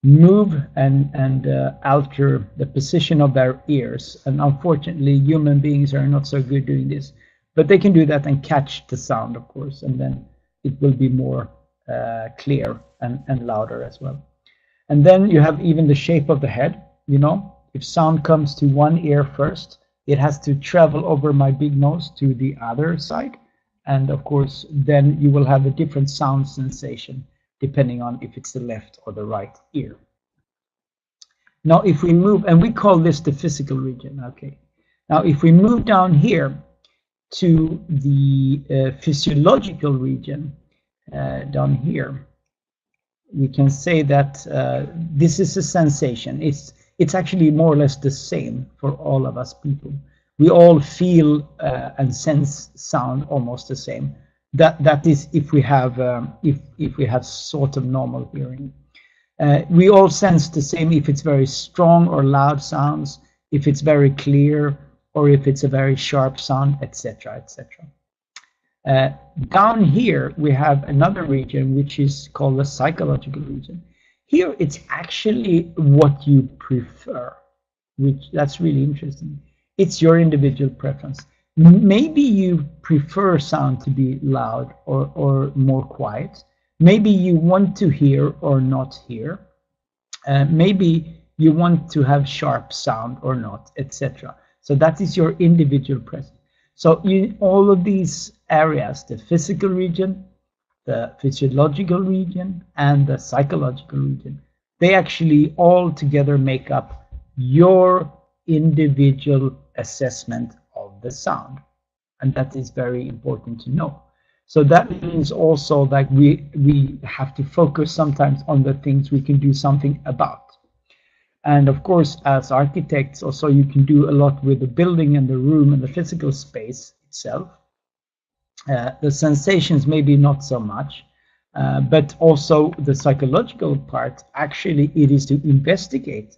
move and alter the position of their ears. And unfortunately, human beings are not so good doing this, but they can do that and catch the sound, of course, and then it will be more clear and louder as well. And then you have even the shape of the head. You know, if sound comes to one ear first, it has to travel over my big nose to the other side. And of course, then you will have a different sound sensation depending on if it's the left or the right ear. Now, if we move, and we call this the physical region, okay. Now, if we move down here to the physiological region, down here, we can say that this is a sensation. It's actually more or less the same for all of us people. We all feel and sense sound almost the same. That is if we have sort of normal hearing. We all sense the same if it's very strong or loud sounds, if it's very clear, or if it's a very sharp sound, etc., etc. Down here we have another region which is called the psychological region. Here it's actually what you prefer, which that's really interesting. It's your individual preference. Maybe you prefer sound to be loud or more quiet. Maybe you want to hear or not hear. Maybe you want to have sharp sound or not, etc. So that is your individual preference. So in all of these areas, the physical region, the physiological region, and the psychological region, they actually all together make up your individual assessment of the sound. And that is very important to know. So that means also that we have to focus sometimes on the things we can do something about. And of course, as architects, also you can do a lot with the building and the room and the physical space itself. The sensations maybe not so much, but also the psychological part. Actually, it is to investigate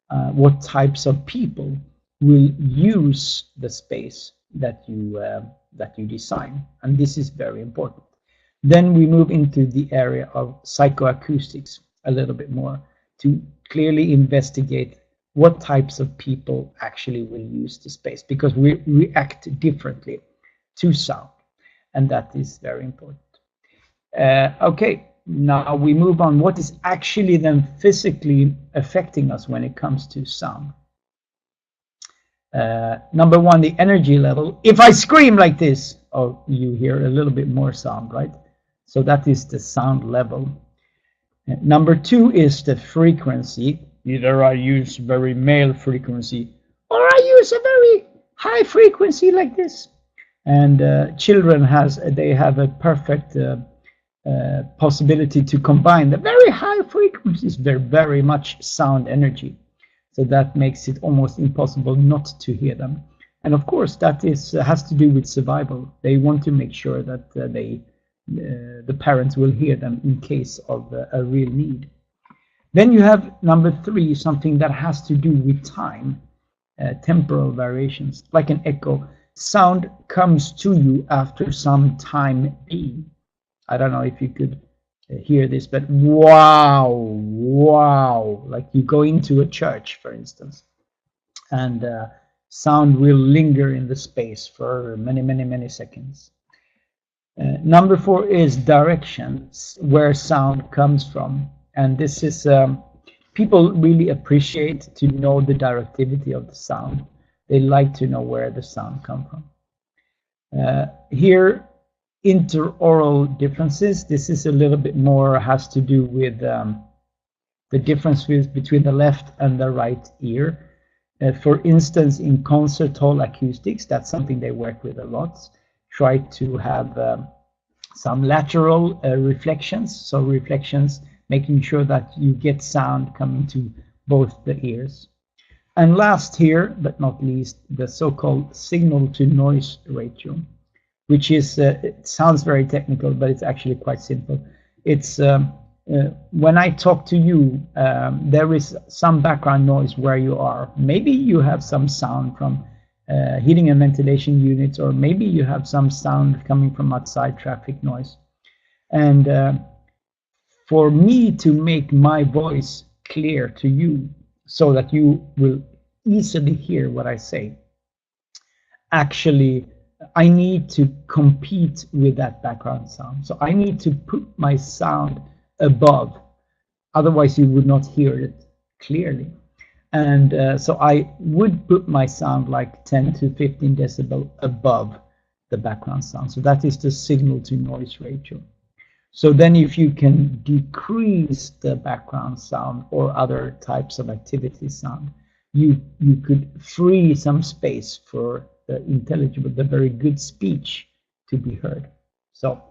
what types of people will use the space that you design, and this is very important. Then we move into the area of psychoacoustics a little bit more to clearly investigate what types of people actually will use the space, because we react differently to sound, and that is very important. Okay, now we move on. What is actually then physically affecting us when it comes to sound? Number one, the energy level. If I scream like this, oh, you hear a little bit more sound, right? So that is the sound level. Number two is the frequency. Either I use very male frequency or I use a very high frequency like this. And children have a perfect possibility to combine the very high frequencies. They're very much sound energy. So that makes it almost impossible not to hear them. And of course, that has to do with survival. They want to make sure that the parents will hear them in case of a real need. Then you have number three, something that has to do with time, temporal variations, like an echo. Sound comes to you after some time being. I don't know if you could hear this, but wow, like you go into a church, for instance, and sound will linger in the space for many seconds. Number four is directions, where sound comes from, and this is people really appreciate to know the directivity of the sound. They like to know where the sound comes from. Here, interoral differences. This is a little bit more, has to do with the difference between the left and the right ear. For instance, in concert hall acoustics, that's something they work with a lot. Try to have some lateral reflections, so reflections making sure that you get sound coming to both the ears. And last here, but not least, the so-called signal to noise ratio, which is, it sounds very technical, but it's actually quite simple. It's when I talk to you, there is some background noise where you are. Maybe you have some sound from heating and ventilation units, or maybe you have some sound coming from outside, traffic noise. And for me to make my voice clear to you so that you will easily hear what I say, actually I need to compete with that background sound. So I need to put my sound above, otherwise you would not hear it clearly. And so I would put my sound like 10 to 15 decibel above the background sound. So that is the signal to noise ratio. So then if you can decrease the background sound or other types of activity sound, you could free some space for the intelligible, the very good speech to be heard. So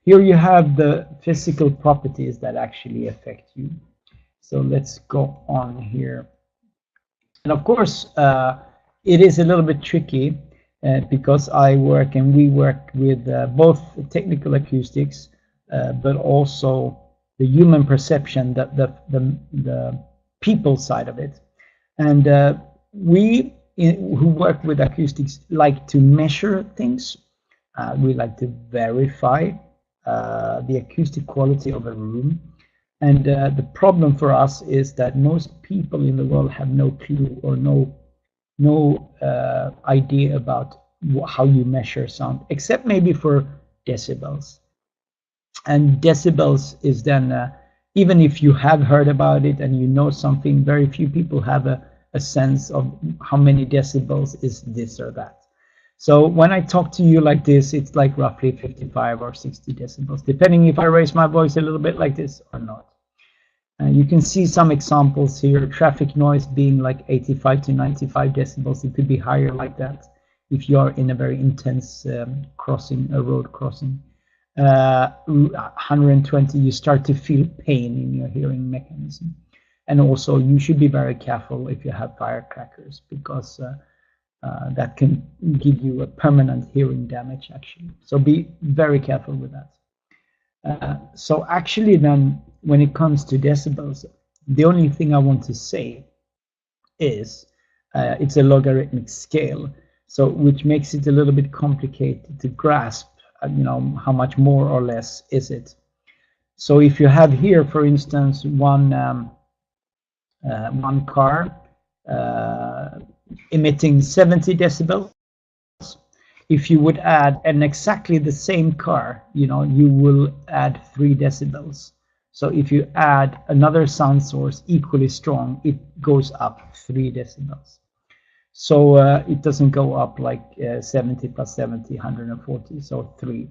here you have the physical properties that actually affect you. So let's go on here. And of course, it is a little bit tricky because I work and we work with both technical acoustics, but also the human perception, the people side of it. And we who work with acoustics like to measure things. We like to verify the acoustic quality of a room. And the problem for us is that most people in the world have no clue or no idea about how you measure sound, except maybe for decibels. And decibels is then, even if you have heard about it and you know something, very few people have a sense of how many decibels is this or that. So when I talk to you like this, it's like roughly 55 or 60 decibels, depending if I raise my voice a little bit like this or not. You can see some examples here, traffic noise being like 85 to 95 decibels. It could be higher like that if you are in a very intense crossing, a road crossing. 120, you start to feel pain in your hearing mechanism. And also you should be very careful if you have firecrackers, because that can give you a permanent hearing damage actually. So be very careful with that. So actually then, when it comes to decibels, the only thing I want to say is it's a logarithmic scale, so which makes it a little bit complicated to grasp, how much more or less is it. So if you have here, for instance, one car emitting 70 decibels, if you would add an exactly the same car, you will add 3 decibels. So if you add another sound source equally strong, it goes up 3 decibels. So it doesn't go up like 70 plus 70, 140, so 3.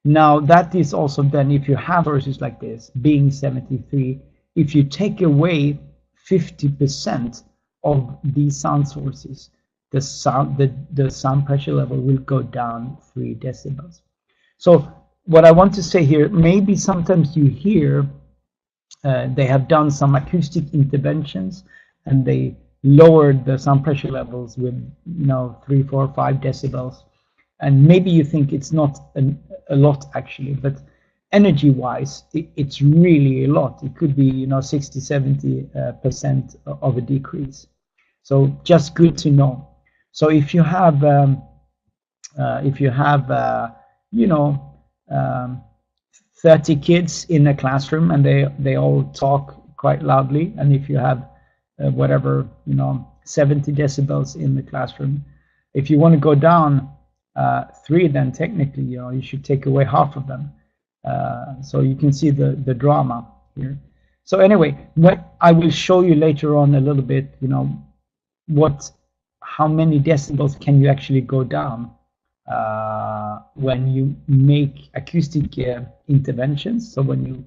Now that is also then, if you have verses like this, being 73, if you take away 50% of these sound sources, the sound pressure level will go down 3 decibels. So what I want to say here, maybe sometimes you hear they have done some acoustic interventions and they lowered the sound pressure levels with 3, 4, 5 decibels, and maybe you think it's not a lot actually, but energy wise it's really a lot. It could be 60-70% of a decrease. So just good to know. So if you have 30 kids in a classroom and they all talk quite loudly, and if you have 70 decibels in the classroom, if you want to go down 3, then technically you should take away half of them. So you can see the drama here. So anyway, what I will show you later on a little bit, how many decibels can you actually go down when you make acoustic interventions, so when you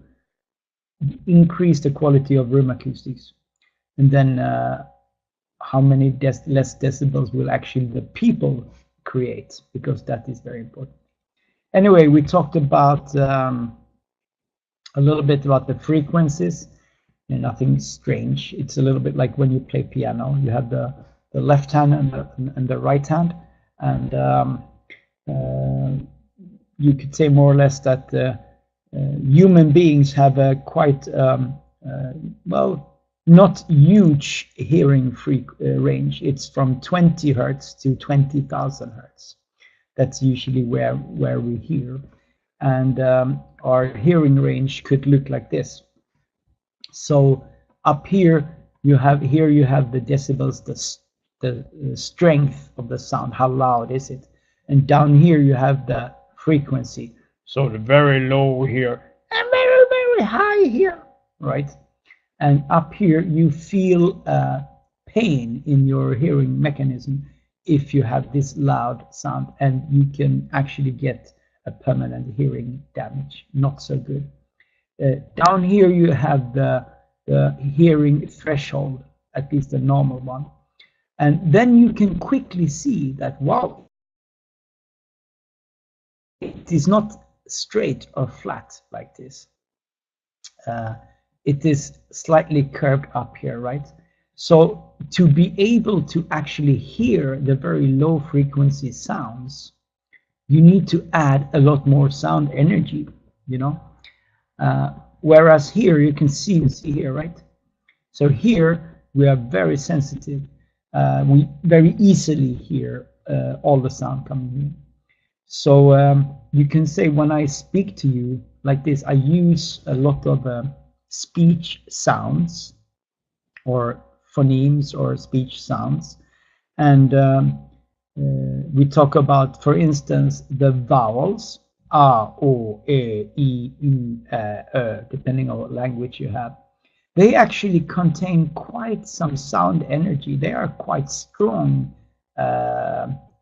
increase the quality of room acoustics, and then how many less decibels will actually the people create, because that is very important. Anyway, we talked about a little bit about the frequencies, and nothing strange. It's a little bit like when you play piano, you have the left hand and the right hand, and you could say more or less that human beings have a quite not huge hearing range. It's from 20 hertz to 20,000 hertz. That's usually where we hear, and our hearing range could look like this. So up here you have the decibels, the strength of the sound, how loud is it, and down here you have the frequency. So the very low here and very high here, right? And up here you feel pain in your hearing mechanism if you have this loud sound, and you can actually get a permanent hearing damage. Not so good. Down here you have the hearing threshold, at least the normal one. And then you can quickly see that, wow, it is not straight or flat like this. It is slightly curved up here, right? So to be able to actually hear the very low frequency sounds, you need to add a lot more sound energy, you know? Whereas here you can see here, right? So here we are very sensitive. We very easily hear all the sound coming in. So you can say when I speak to you like this, I use a lot of speech sounds or phonemes or speech sounds. And we talk about, for instance, the vowels, a, o, e, I, u, depending on what language you have. They actually contain quite some sound energy. They are quite strong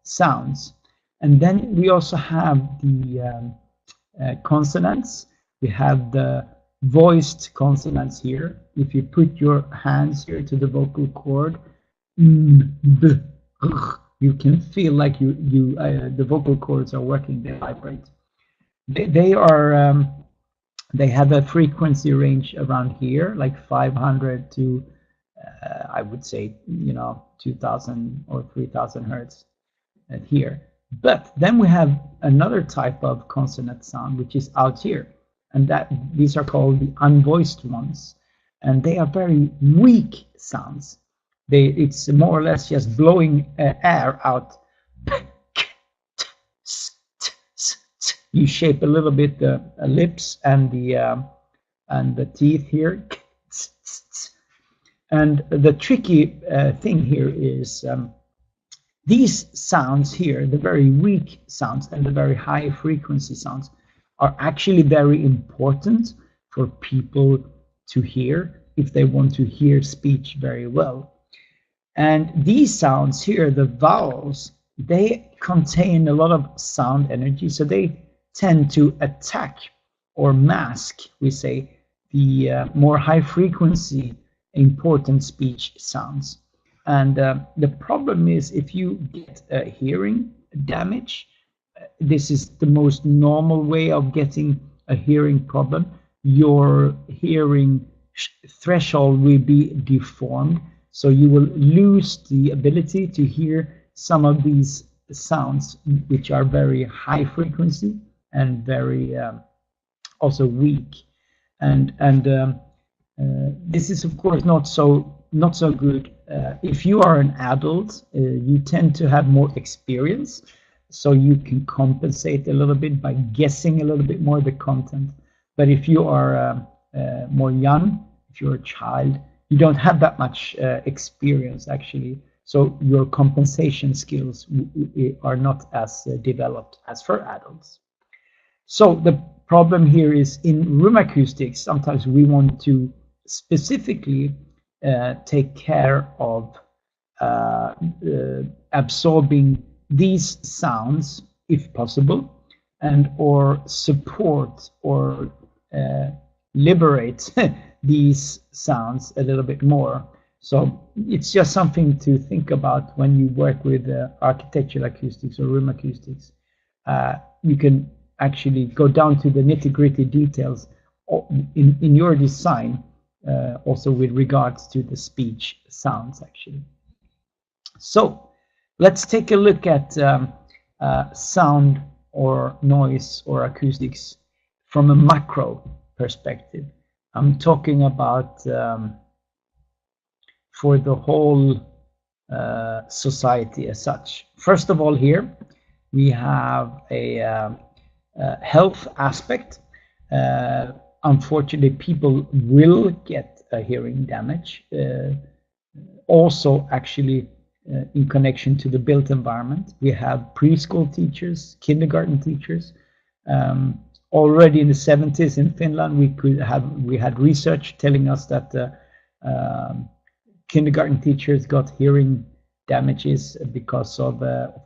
sounds. And then we also have the consonants. We have the voiced consonants here. If you put your hands here to the vocal cord, b, you can feel like the vocal cords are working. They vibrate. They have a frequency range around here, like 500 to I would say, 2000 or 3000 hertz here. But then we have another type of consonant sound, which is out here, and these are called the unvoiced ones, and they are very weak sounds. It's more or less just blowing air out. You shape a little bit the lips and the teeth here. And the tricky thing here is these sounds here, the very weak sounds and the very high frequency sounds, are actually very important for people to hear if they want to hear speech very well. And these sounds here, the vowels, they contain a lot of sound energy, so they tend to attack or mask, we say, the more high frequency important speech sounds. And the problem is, if you get a hearing damage, this is the most normal way of getting a hearing problem. Your hearing threshold will be deformed, so you will lose the ability to hear some of these sounds, which are very high frequency and very also weak. And this is of course not so good. If you are an adult, you tend to have more experience, so you can compensate a little bit by guessing a little bit more the content. But if you are more young, if you're a child, you don't have that much experience actually, so your compensation skills are not as developed as for adults. So the problem here is, in room acoustics, sometimes we want to specifically take care of absorbing these sounds if possible, and or support or liberate these sounds a little bit more. So it's just something to think about when you work with architectural acoustics or room acoustics. You can actually go down to the nitty-gritty details in your design, also with regards to the speech sounds actually. So let's take a look at sound or noise or acoustics from a macro perspective. I'm talking about for the whole society as such. First of all, here we have a health aspect. Unfortunately, people will get hearing damage. Also, actually, in connection to the built environment, we have preschool teachers, kindergarten teachers. Already in the 70s in Finland, we had research telling us that kindergarten teachers got hearing damages because of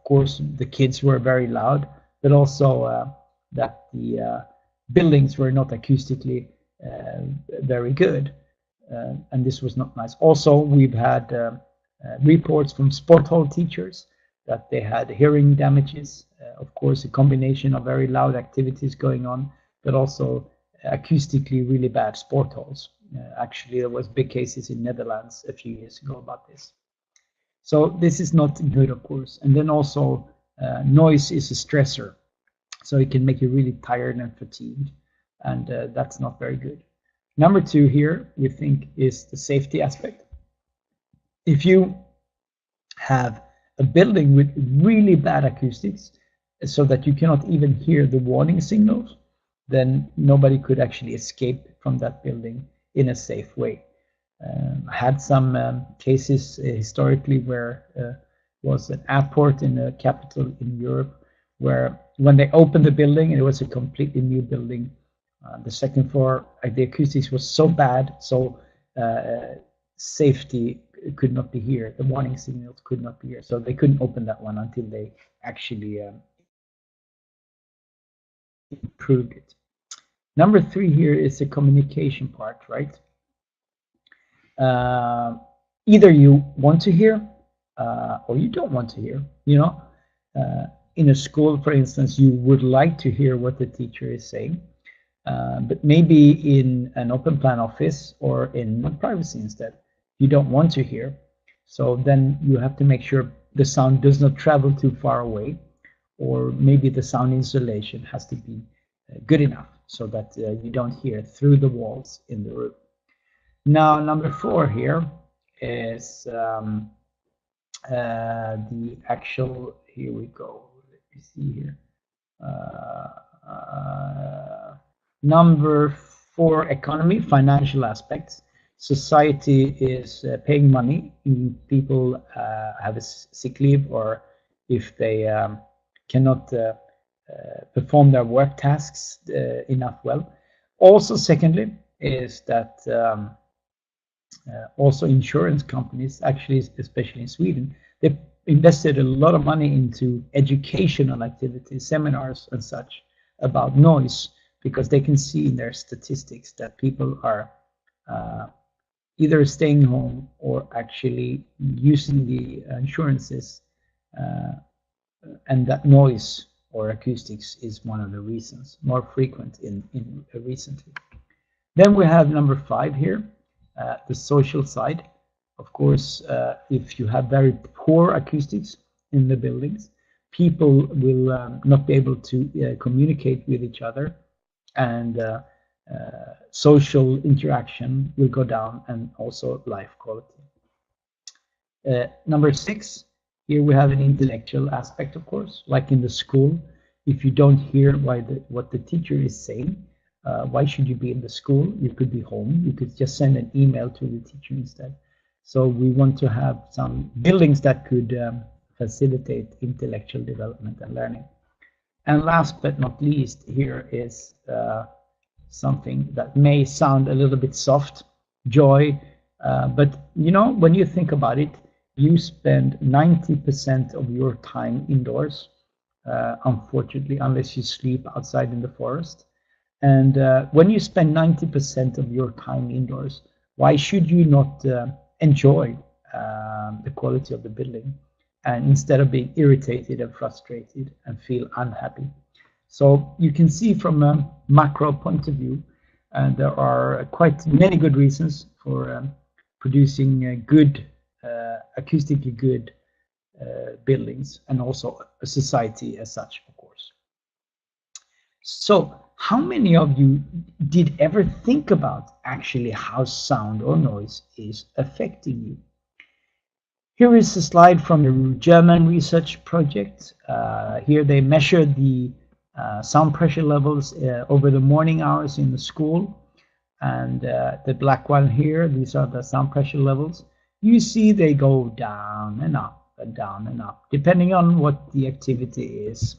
course, the kids were very loud, but also that the buildings were not acoustically very good, and this was not nice. Also, we've had reports from sport hall teachers that they had hearing damages. Of course, a combination of very loud activities going on, but also acoustically really bad sport halls. Actually, there was big cases in Netherlands a few years ago about this. So this is not good, of course. And then also noise is a stressor. So it can make you really tired and fatigued. And that's not very good. Number 2 here, we think, is the safety aspect. If you have a building with really bad acoustics, so that you cannot even hear the warning signals, then nobody could actually escape from that building in a safe way. I had some cases historically where was an airport in a capital in Europe, where when they opened the building, it was a completely new building. The second floor, the acoustics was so bad, so safety could not be here. The warning signals could not be here, so they couldn't open that one until they actually improved it. Number 3 here is the communication part, right? Either you want to hear or you don't want to hear. You know, in a school, for instance, you would like to hear what the teacher is saying, but maybe in an open plan office or in privacy instead, you don't want to hear. So then you have to make sure the sound does not travel too far away, or maybe the sound insulation has to be good enough so that you don't hear through the walls in the room. Now, number 4 here is the actual, here we go, let me see here. Number 4, economy, financial aspects. Society is paying money if people have a sick leave, or if they cannot perform their work tasks enough well. Also, secondly, is that also insurance companies, actually, especially in Sweden, they invested a lot of money into educational activities, seminars and such about noise, because they can see in their statistics that people are either staying home or actually using the insurances, and that noise or acoustics is one of the reasons, more frequent in recently. Then we have number 5 here, the social side. Of course, if you have very poor acoustics in the buildings, people will not be able to communicate with each other, and social interaction will go down, and also life quality. Number 6, here we have an intellectual aspect, of course, like in the school. If you don't hear what the teacher is saying, why should you be in the school? You could be home. You could just send an email to the teacher instead. So we want to have some buildings that could facilitate intellectual development and learning. And last but not least, here is something that may sound a little bit soft, joy, but you know, when you think about it, you spend 90% of your time indoors, unfortunately, unless you sleep outside in the forest. And when you spend 90% of your time indoors, why should you not enjoy the quality of the building, and instead of being irritated and frustrated and feel unhappy? So you can see from a macro point of view, there are quite many good reasons for producing good, acoustically good buildings, and also a society as such, of course. So how many of you did ever think about actually how sound or noise is affecting you? Here is a slide from a German research project. Here they measured the sound pressure levels over the morning hours in the school. and the black one here, these are the sound pressure levels. You see they go down and up and down and up, depending on what the activity is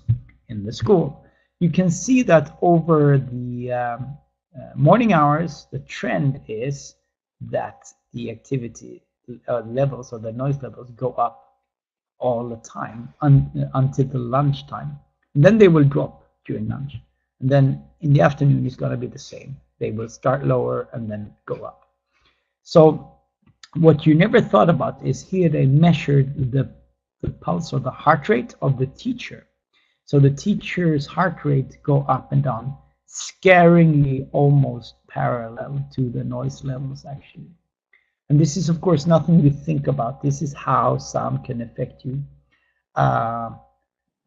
in the school. You can see that over the morning hours, the trend is that the activity levels, or the noise levels, go up all the time until the lunchtime. And then they will drop during lunch. And then in the afternoon, it's going to be the same. They will start lower and then go up. So what you never thought about is here they measured the pulse or the heart rate of the teacher. So the teacher's heart rate go up and down, scaringly almost parallel to the noise levels actually. And this is, of course, nothing we think about. This is how sound can affect you.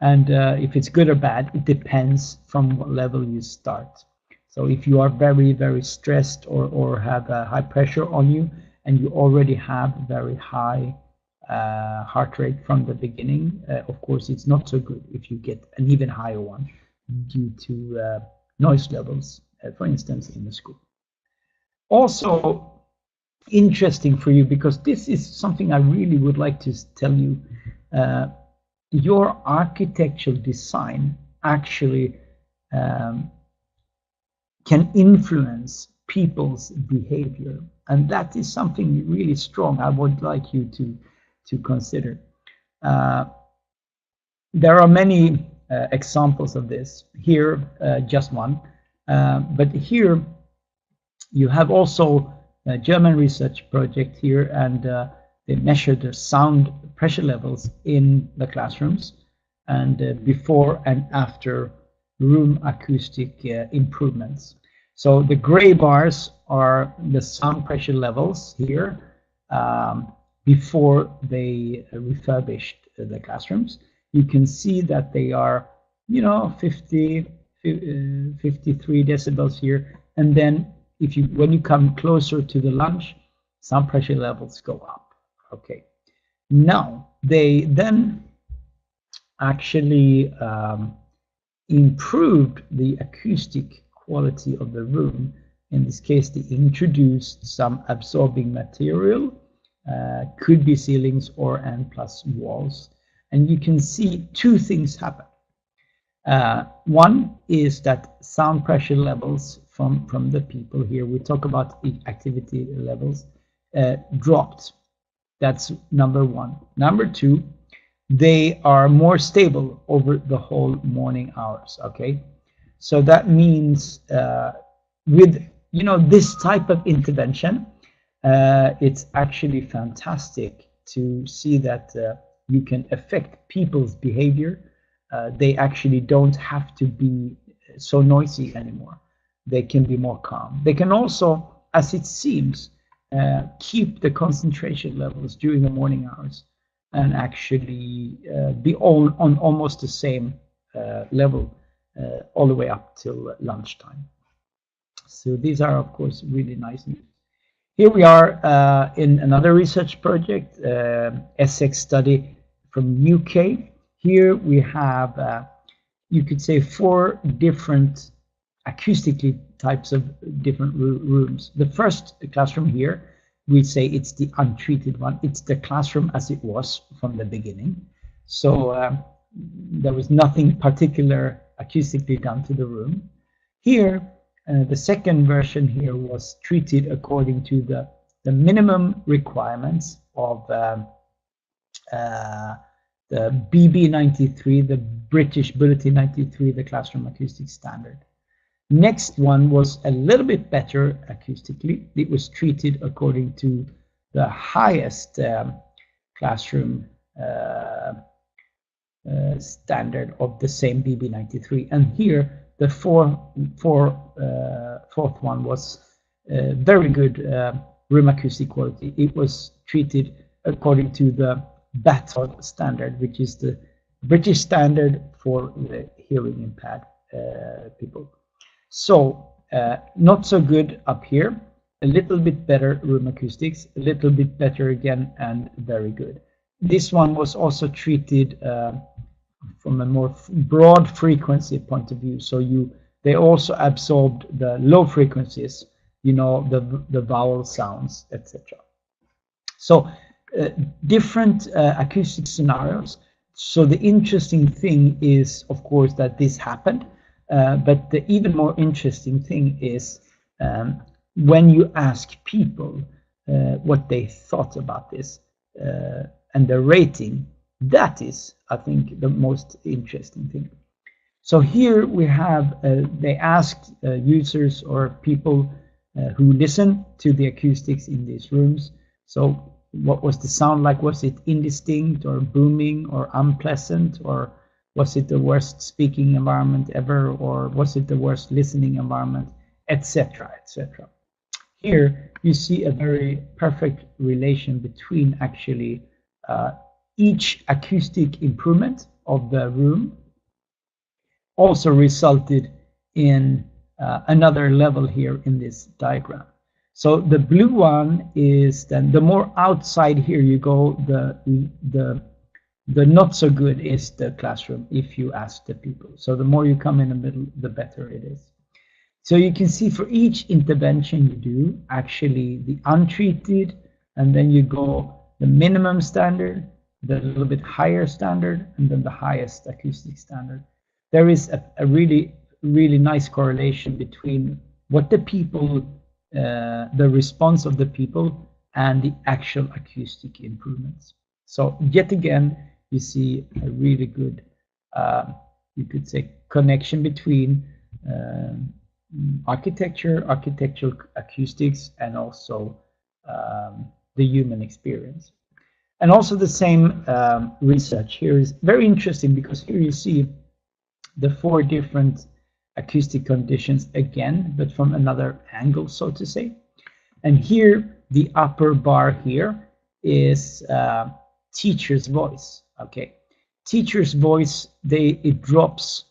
If it's good or bad, it depends from what level you start. So if you are very, very stressed or have a high pressure on you, and you already have very high heart rate from the beginning, of course, it's not so good if you get an even higher one due to noise levels, for instance, in the school. Also interesting for you, because this is something I really would like to tell you, your architectural design actually can influence people's behavior, and that is something really strong I would like you to consider. There are many examples of this here, just one, but here you have also a German research project here, and they measured the sound pressure levels in the classrooms, and before and after room acoustic improvements. So the gray bars are the sound pressure levels here before they refurbished the classrooms. You can see that they are, 53 decibels here, and then when you come closer to the lunch, sound pressure levels go up. Okay. Now they then actually improved the acoustic quality of the room. In this case, they introduced some absorbing material, could be ceilings or N+ walls, and you can see two things happen. One is that sound pressure levels from the people here, we talk about the activity levels, dropped. That's number one. Number two, they are more stable over the whole morning hours. Okay, so that means with this type of intervention, it's actually fantastic to see that you can affect people's behavior. They actually don't have to be so noisy anymore. They can be more calm. They can also, as it seems, keep the concentration levels during the morning hours and actually be on almost the same level all the way up till lunchtime. So these are, of course, really nice news. Here we are in another research project, Essex study from UK. Here we have, you could say, 4 different acoustically types of different rooms. The first classroom here, we say it's the untreated one. It's the classroom as it was from the beginning. So there was nothing particular acoustically done to the room. Here, the second version here was treated according to the minimum requirements of the BB93, the British Bulletin 93, the classroom acoustic standard. Next one was a little bit better acoustically. It was treated according to the highest classroom standard of the same BB93. And here, the fourth one was very good room acoustic quality. It was treated according to the BATOD standard, which is the British standard for the hearing impaired people. So not so good up here, a little bit better room acoustics, a little bit better again, and very good. This one was also treated from a more broad frequency point of view. So they also absorbed the low frequencies you know, the vowel sounds, etc. So different acoustic scenarios. So the interesting thing is, of course, that this happened, but the even more interesting thing is when you ask people what they thought about this and the rating. That is, I think, the most interesting thing. So here we have, they asked users or people who listen to the acoustics in these rooms. So what was the sound like? Was it indistinct or booming or unpleasant? Or was it the worst speaking environment ever? Or was it the worst listening environment, etc., etc.? Here you see a very perfect relation between actually each acoustic improvement of the room also resulted in another level here in this diagram. So the blue one is then, the more outside here you go, the not so good is the classroom if you ask the people. So the more you come in the middle, the better it is. So you can see for each intervention you do, actually the untreated, and then you go the minimum standard, the little bit higher standard, and then the highest acoustic standard. There is a really, really nice correlation between what the people, the response of the people, and the actual acoustic improvements. So yet again, you see a really good, you could say, connection between architectural acoustics, and also the human experience. And also the same research here is very interesting, because here you see the 4 different acoustic conditions again, but from another angle, so to say. And here, the upper bar here is teacher's voice. Okay, teacher's voice, it drops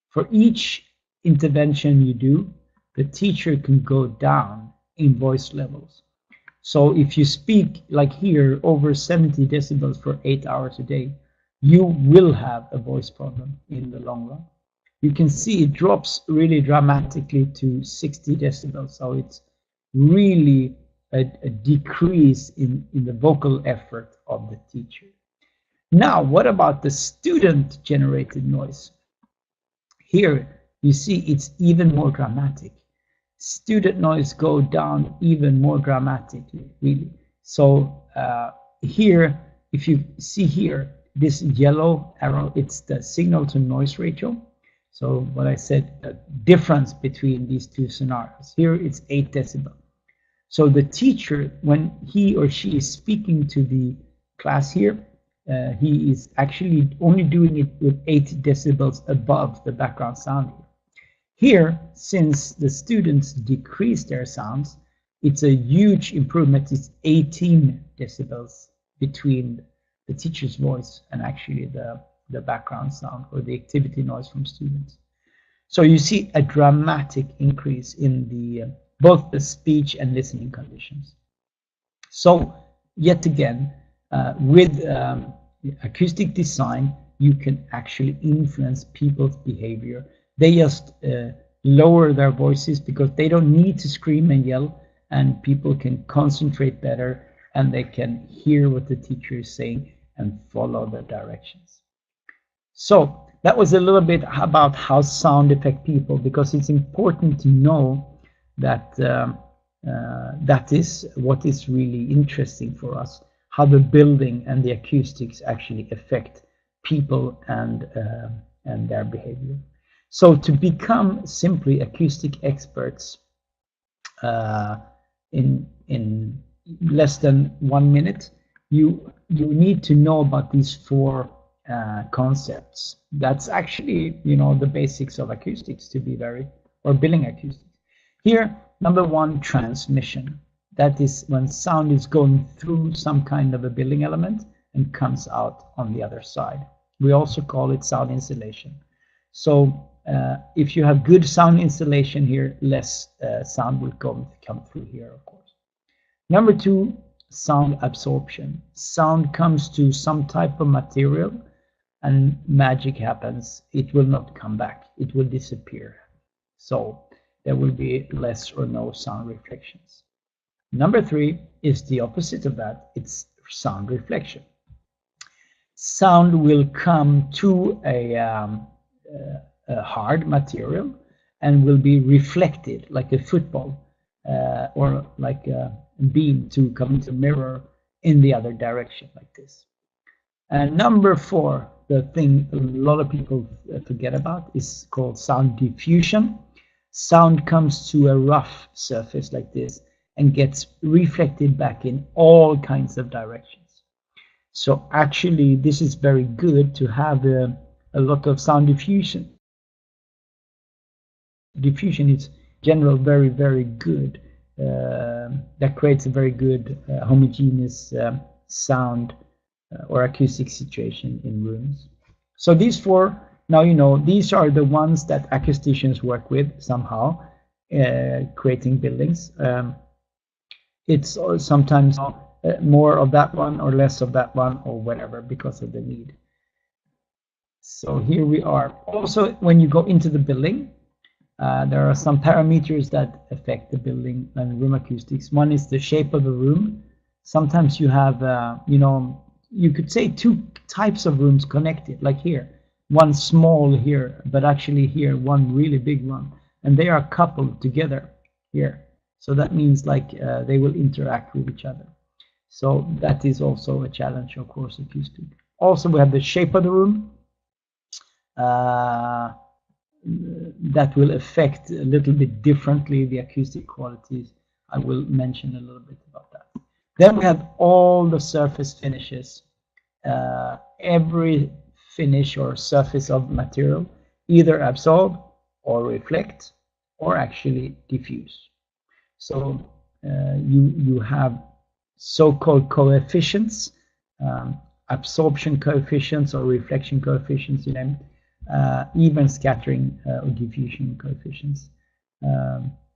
for each intervention you do. The teacher can go down in voice levels. So if you speak like here over 70 decibels for 8 hours a day, you will have a voice problem in the long run. You can see it drops really dramatically to 60 decibels. So it's really a decrease in the vocal effort of the teacher. Now, what about the student generated noise? Here you see it's even more dramatic. Student noise go down even more dramatically, really. So here, if you see here, this yellow arrow, it's the signal to noise ratio. So what I said, the difference between these 2 scenarios. Here it's 8 decibel. So the teacher, when he or she is speaking to the class here, he is actually only doing it with 8 decibels above the background sound. Here, since the students decrease their sounds, it's a huge improvement. It's 18 decibels between the teacher's voice and actually the background sound or the activity noise from students. So you see a dramatic increase in the both the speech and listening conditions. So yet again, with acoustic design, you can actually influence people's behavior. They just lower their voices because they don't need to scream and yell, and people can concentrate better, and they can hear what the teacher is saying and follow the directions. So that was a little bit about how sound affect people, because it's important to know that that is what is really interesting for us, how the building and the acoustics actually affect people and their behavior. So to become simply acoustic experts in less than 1 minute, you need to know about these 4 concepts. That's actually, you know, the basics of acoustics, to be very, or building acoustics. Here, number 1, transmission. That is when sound is going through some kind of a building element and comes out on the other side. We also call it sound insulation. So if you have good sound insulation here, less sound will come through here, of course. Number 2, sound absorption. Sound comes to some type of material and magic happens. It will not come back. It will disappear. So there will be less or no sound reflections. Number 3 is the opposite of that. It's sound reflection. Sound will come to a hard material and will be reflected like a football or like a beam to come into a mirror in the other direction like this. And number 4, the thing a lot of people forget about, is called sound diffusion. Sound comes to a rough surface like this and gets reflected back in all kinds of directions. So actually this is very good to have a lot of sound diffusion. Diffusion is general very, very good. That creates a very good homogeneous sound or acoustic situation in rooms. So these 4, now you know, these are the ones that acousticians work with somehow, creating buildings. It's sometimes more of that one or less of that one or whatever because of the need. So here we are. Also, when you go into the building, there are some parameters that affect the building and room acoustics. One is the shape of the room. Sometimes you have, you know, you could say 2 types of rooms connected, like here. One small here, but actually here, one really big one. And they are coupled together here. So that means like they will interact with each other. So that is also a challenge, of course, acoustic. Also, we have the shape of the room. That will affect a little bit differently the acoustic qualities. I will mention a little bit about that. Then we have all the surface finishes. Every finish or surface of material either absorb or reflect or actually diffuse. So you have so-called coefficients, absorption coefficients or reflection coefficients, you know, even scattering or diffusion coefficients,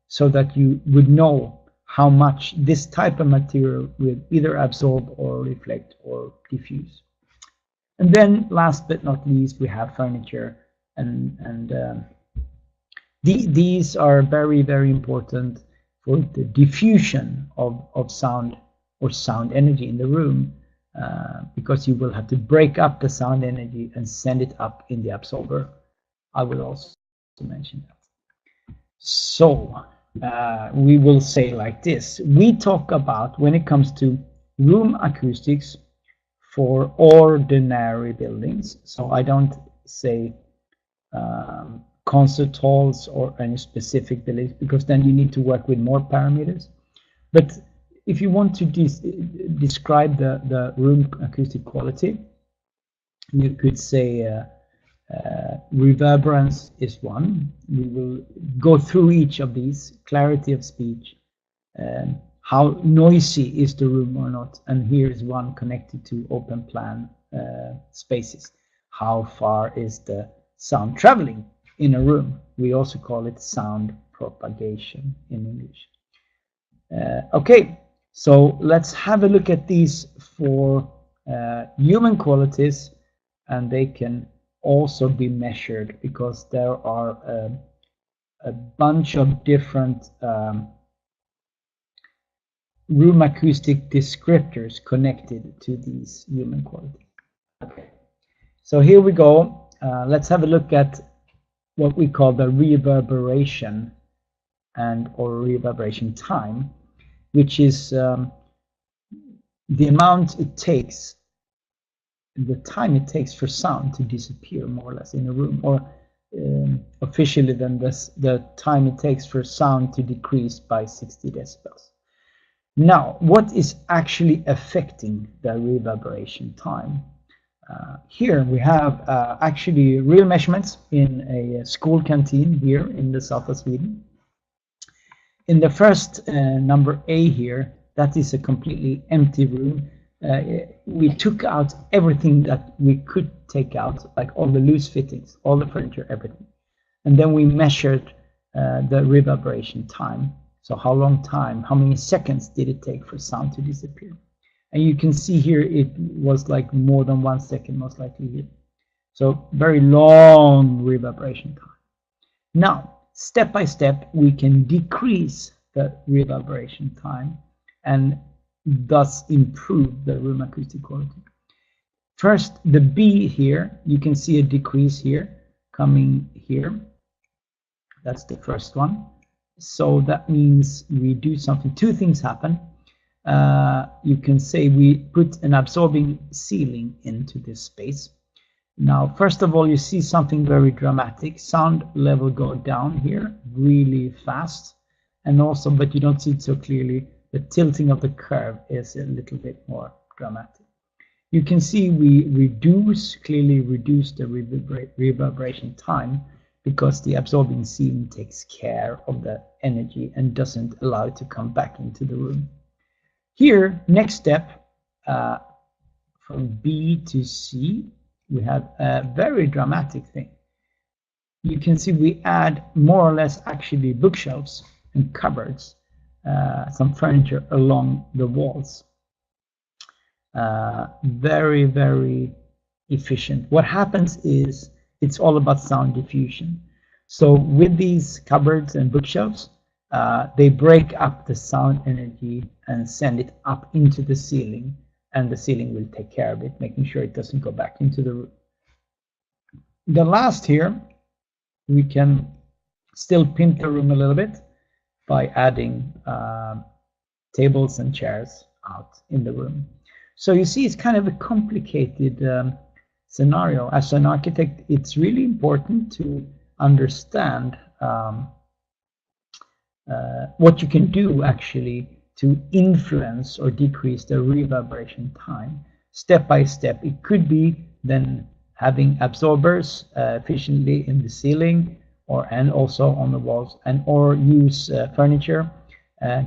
so that you would know how much this type of material will either absorb or reflect or diffuse. And then last but not least, we have furniture, and these are very, very important for the diffusion of sound or sound energy in the room, because you will have to break up the sound energy and send it up in the absorber. I will also mention that. So we will say like this. We talk about, when it comes to room acoustics for ordinary buildings, so I don't say concert halls or any specific buildings, because then you need to work with more parameters. But if you want to describe the room acoustic quality, you could say reverberance is one. We will go through each of these. Clarity of speech, how noisy is the room or not, and here is one connected to open plan spaces. How far is the sound traveling in a room? We also call it sound propagation in English. Okay, so let's have a look at these 4 human qualities, and they can also be measured because there are a bunch of different room acoustic descriptors connected to these human qualities. Okay, so here we go. Let's have a look at what we call the reverberation and or reverberation time, which is the amount it takes, the time it takes for sound to disappear more or less in a room, or officially then the time it takes for sound to decrease by 60 decibels. Now, what is actually affecting the reverberation time? Here we have actually real measurements in a school canteen here in the south of Sweden. In the first number A here, that is a completely empty room. We took out everything that we could take out, like all the loose fittings, all the furniture, everything. And then we measured the reverberation time. So how long time, how many seconds did it take for sound to disappear? And you can see here it was like more than 1 second, most likely here. So very long reverberation time. Now, step by step, we can decrease the reverberation time and thus improve the room acoustic quality. First, the B here, you can see a decrease here coming here. That's the first one. So that means we do something. Two things happen. You can say we put an absorbing ceiling into this space. Now, first of all, you see something very dramatic. Sound level go down here really fast. And also, but you don't see it so clearly, the tilting of the curve is a little bit more dramatic. You can see we clearly reduce the reverberation time because the absorbing ceiling takes care of the energy and doesn't allow it to come back into the room. Here, next step, from B to C, we have a very dramatic thing. You can see we add more or less actually bookshelves and cupboards, some furniture along the walls. Very, very efficient. What happens is it's all about sound diffusion. So with these cupboards and bookshelves, they break up the sound energy and send it up into the ceiling, and the ceiling will take care of it, making sure it doesn't go back into the room. The last here, we can still pimp the room a little bit by adding tables and chairs out in the room. So you see, it's kind of a complicated scenario. As an architect, it's really important to understand what you can do actually to influence or decrease the reverberation time. Step by step, it could be then having absorbers efficiently in the ceiling and also on the walls, or use furniture,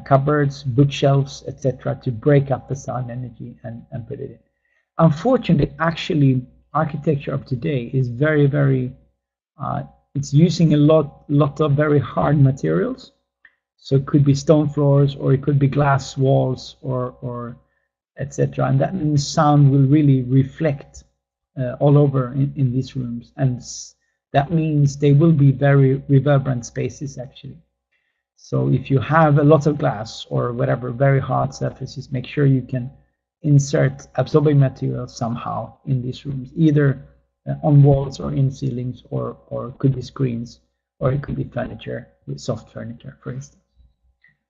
cupboards, bookshelves, etc. to break up the sound energy and put it in. Unfortunately, actually, architecture of today is very, very, it's using a lot of very hard materials. So it could be stone floors, or it could be glass walls, or etc. And that means sound will really reflect all over in these rooms. And that means they will be very reverberant spaces, actually. So if you have a lot of glass or whatever, very hard surfaces, make sure you can insert absorbing material somehow in these rooms, either on walls or in ceilings, or it could be screens, or it could be furniture, with soft furniture, for instance.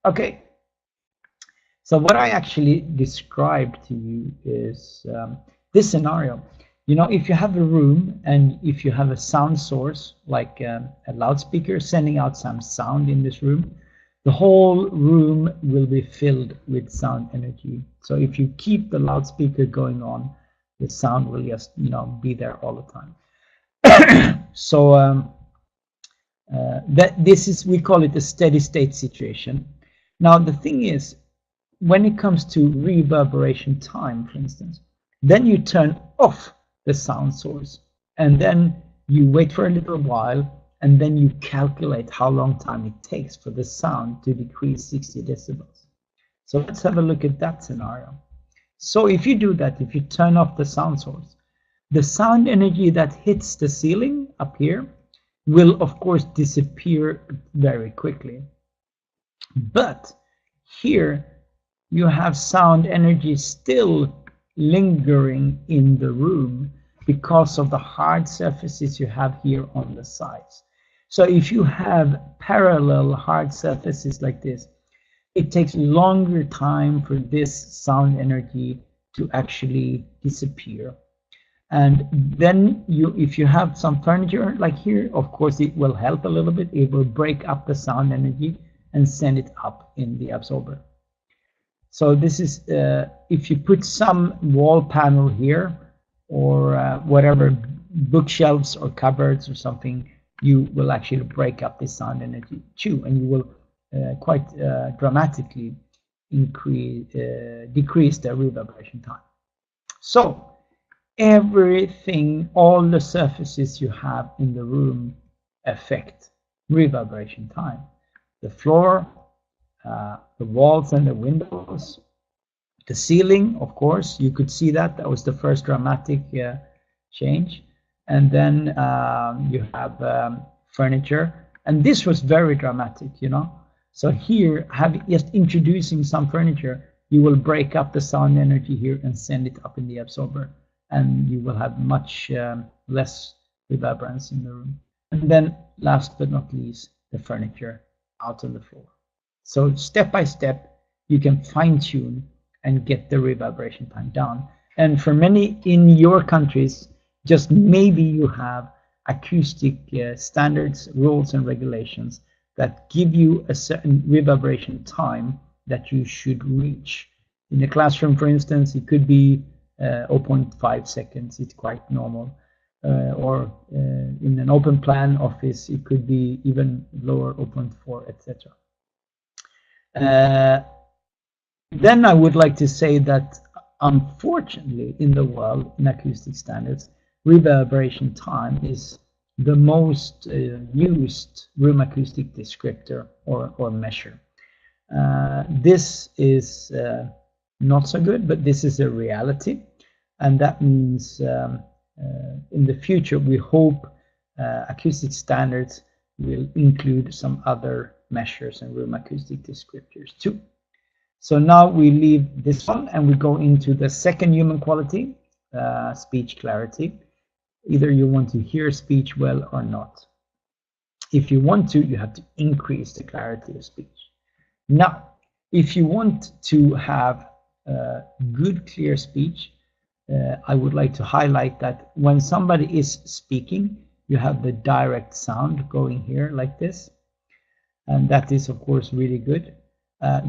Okay, so what I actually described to you is this scenario. You know, if you have a room and if you have a sound source, like a loudspeaker sending out some sound in this room, the whole room will be filled with sound energy. So if you keep the loudspeaker going on, the sound will just, you know, be there all the time. So we call it a steady state situation. Now the thing is, when it comes to reverberation time, for instance, then you turn off the sound source, and then you wait for a little while, and then you calculate how long time it takes for the sound to decrease 60 decibels. So let's have a look at that scenario. So if you do that, if you turn off the sound source, the sound energy that hits the ceiling up here will of course disappear very quickly. But here you have sound energy still lingering in the room because of the hard surfaces you have here on the sides. So if you have parallel hard surfaces like this, it takes longer time for this sound energy to actually disappear. And then if you have some furniture like here, of course it will help a little bit. It will break up the sound energy and send it up in the absorber. So this is if you put some wall panel here, or whatever, bookshelves or cupboards or something, you will actually break up the sound energy too, and you will quite dramatically decrease the reverberation time. So everything, all the surfaces you have in the room affect reverberation time. The floor, the walls and the windows, the ceiling, of course, you could see that was the first dramatic change. And then you have furniture And this was very dramatic, you know. So here, just introducing some furniture, you will break up the sound energy here and send it up in the absorber, and you will have much less reverberance in the room. And then last but not least, the furniture out on the floor. So step by step, you can fine tune and get the reverberation time down. And for many in your countries, just maybe you have acoustic standards, rules, and regulations that give you a certain reverberation time that you should reach. In a classroom, for instance, it could be 0.5 seconds. It's quite normal. Or in an open plan office, it could be even lower, 0.4, etc. Then I would like to say that unfortunately in the world, in acoustic standards, reverberation time is the most used room acoustic descriptor or measure. This is not so good, but this is a reality, and that means in the future we hope acoustic standards will include some other measures and room acoustic descriptors too. So now we leave this one and we go into the second human quality, speech clarity. Either you want to hear speech well or not. If you want to, you have to increase the clarity of speech. Now, if you want to have good, clear speech, I would like to highlight that when somebody is speaking, you have the direct sound going here like this. And that is, of course, really good.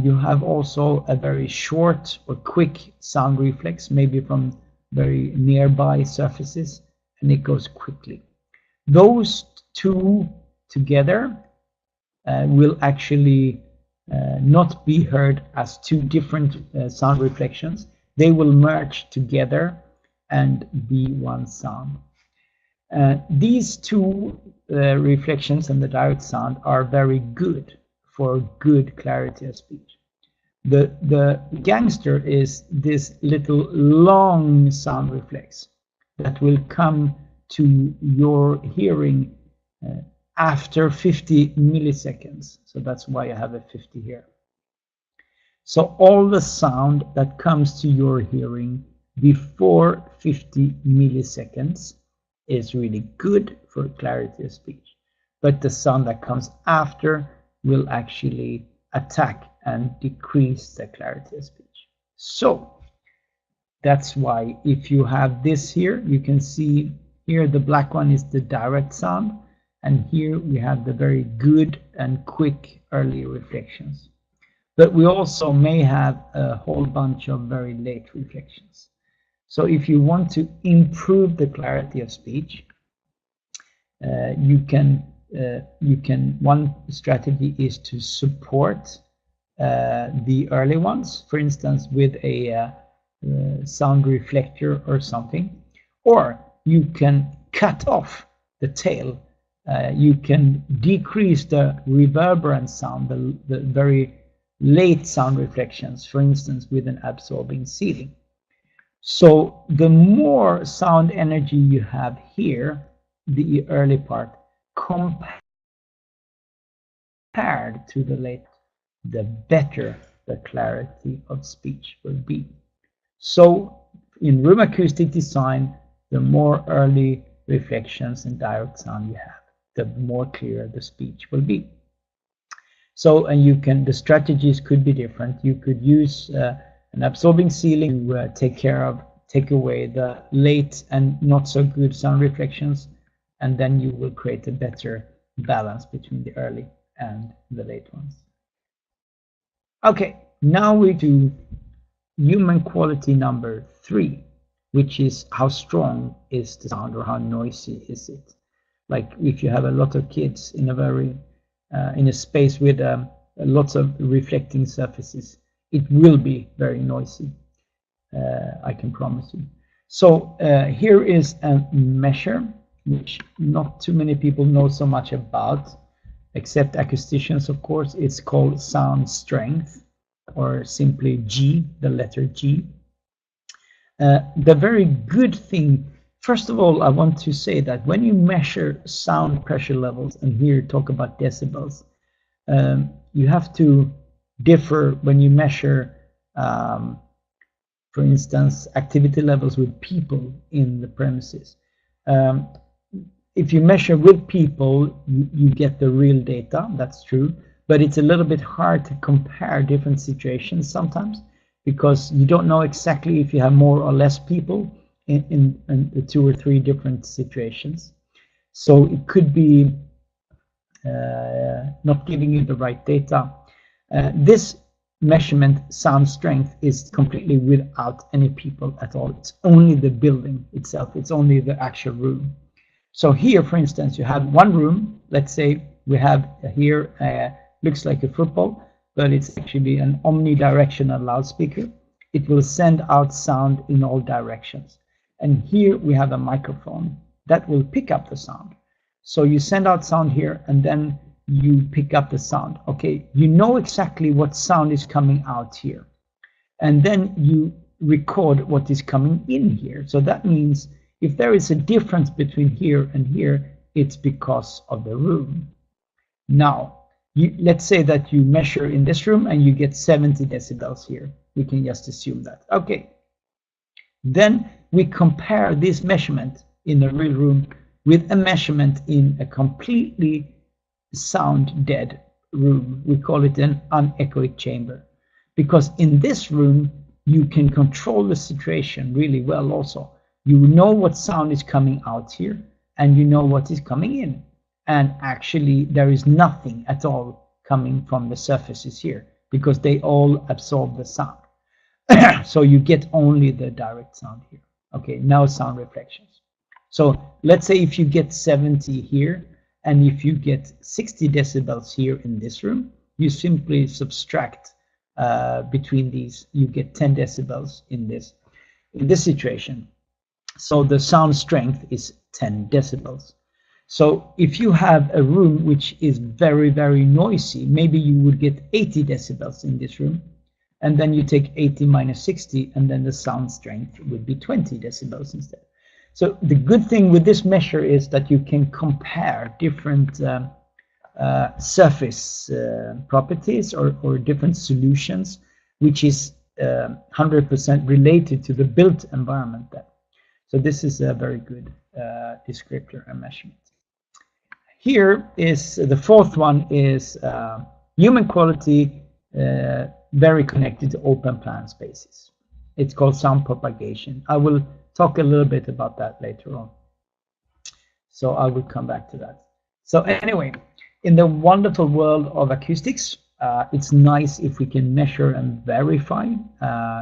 You have also a very short or quick sound reflex, maybe from very nearby surfaces, and it goes quickly. Those two together will actually not be heard as two different sound reflections. They will merge together and be one sound. These two reflections and the direct sound are very good for good clarity of speech. The gangster is this little long sound reflex that will come to your hearing after 50 milliseconds. So that's why I have a 50 here. So all the sound that comes to your hearing before 50 milliseconds is really good for clarity of speech. But the sound that comes after will actually attack and decrease the clarity of speech. So that's why if you have this here, you can see here the black one is the direct sound, and here we have the very good and quick early reflections. But we also may have a whole bunch of very late reflections. So if you want to improve the clarity of speech, one strategy is to support the early ones, for instance, with a sound reflector or something, or you can cut off the tail. You can decrease the reverberant sound, the very late sound reflections, for instance, with an absorbing ceiling. So the more sound energy you have here, the early part, compared to the late, the better the clarity of speech will be. So in room acoustic design, the more early reflections and direct sound you have, the more clear the speech will be. So, and the strategies could be different. You could use an absorbing ceiling to take away the late and not so good sound reflections, and then you will create a better balance between the early and the late ones. Okay, now we do human quality number 3, which is how strong is the sound or how noisy is it. Like if you have a lot of kids in a space with lots of reflecting surfaces, it will be very noisy. I can promise you. So here is a measure which not too many people know so much about, except acousticians, of course. It's called sound strength, or simply G, the letter G. The very good thing First of all, I want to say that when you measure sound pressure levels, and here talk about decibels, you have to differ when you measure, for instance, activity levels with people in the premises. If you measure with people, you get the real data, that's true, but it's a little bit hard to compare different situations sometimes, because you don't know exactly if you have more or less people in 2 or 3 different situations. So it could be not giving you the right data. This measurement sound strength is completely without any people at all. It's only the building itself. It's only the actual room. So here, for instance, you have one room. Let's say we have here, looks like a football, but it's actually an omnidirectional loudspeaker. It will send out sound in all directions. And here we have a microphone that will pick up the sound. So you send out sound here, and then you pick up the sound. Okay, you know exactly what sound is coming out here. And then you record what is coming in here. So that means if there is a difference between here and here, it's because of the room. Now, let's say that you measure in this room and you get 70 decibels here. We can just assume that. Okay. Then we compare this measurement in the real room with a measurement in a completely sound dead room. We call it an unechoic chamber, because in this room you can control the situation really well. Also, you know what sound is coming out here, and you know what is coming in, and actually there is nothing at all coming from the surfaces here, because they all absorb the sound. So you get only the direct sound here. Okay, now sound reflections. So let's say if you get 70 here, and if you get 60 decibels here in this room, you simply subtract between these. You get 10 decibels in this situation. So the sound strength is 10 decibels. So if you have a room which is very, very noisy, maybe you would get 80 decibels in this room, and then you take 80 minus 60, and then the sound strength would be 20 decibels instead. So the good thing with this measure is that you can compare different surface properties or different solutions, which is 100% related to the built environment there. So this is a very good descriptor and measurement. Here is the fourth one is human quality, very connected to open plan spaces. It's called sound propagation. I will talk a little bit about that later on. So I will come back to that. So anyway, in the wonderful world of acoustics, it's nice if we can measure and verify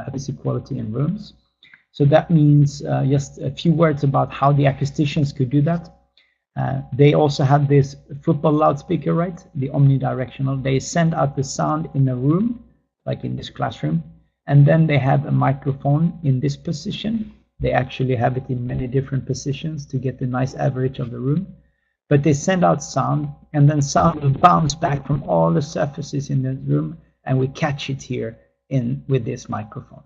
acoustic quality in rooms. So that means just a few words about how the acousticians could do that. They also have this football loudspeaker, right? The omnidirectional. They send out the sound in a room, like in this classroom, and then they have a microphone in this position. They actually have it in many different positions to get the nice average of the room. But they send out sound, and then sound will bounce back from all the surfaces in the room, and we catch it here with this microphone.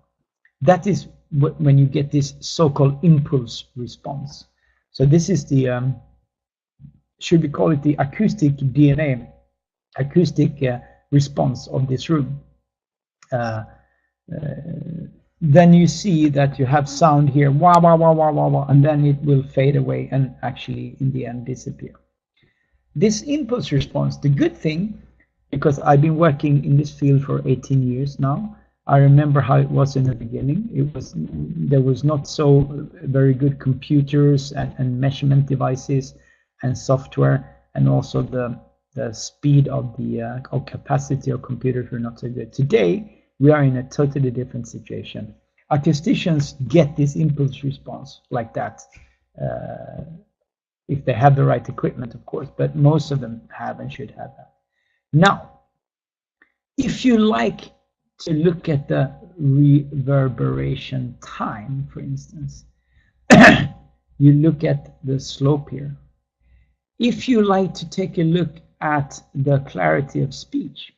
That is when you get this so-called impulse response. So this is the should we call it the acoustic DNA, acoustic response of this room. Then you see that you have sound here, wah, wah, wah, wah, wah, wah, and then it will fade away and actually in the end disappear. This impulse response, the good thing, because I've been working in this field for 18 years now, I remember how it was in the beginning. There was not so very good computers and measurement devices and software, and also the speed of the capacity of computers were not so good. Today we are in a totally different situation. Acousticians get this impulse response like that, if they have the right equipment, of course, but most of them have and should have that. Now, if you like to look at the reverberation time, for instance, you look at the slope here. If you like to take a look at the clarity of speech,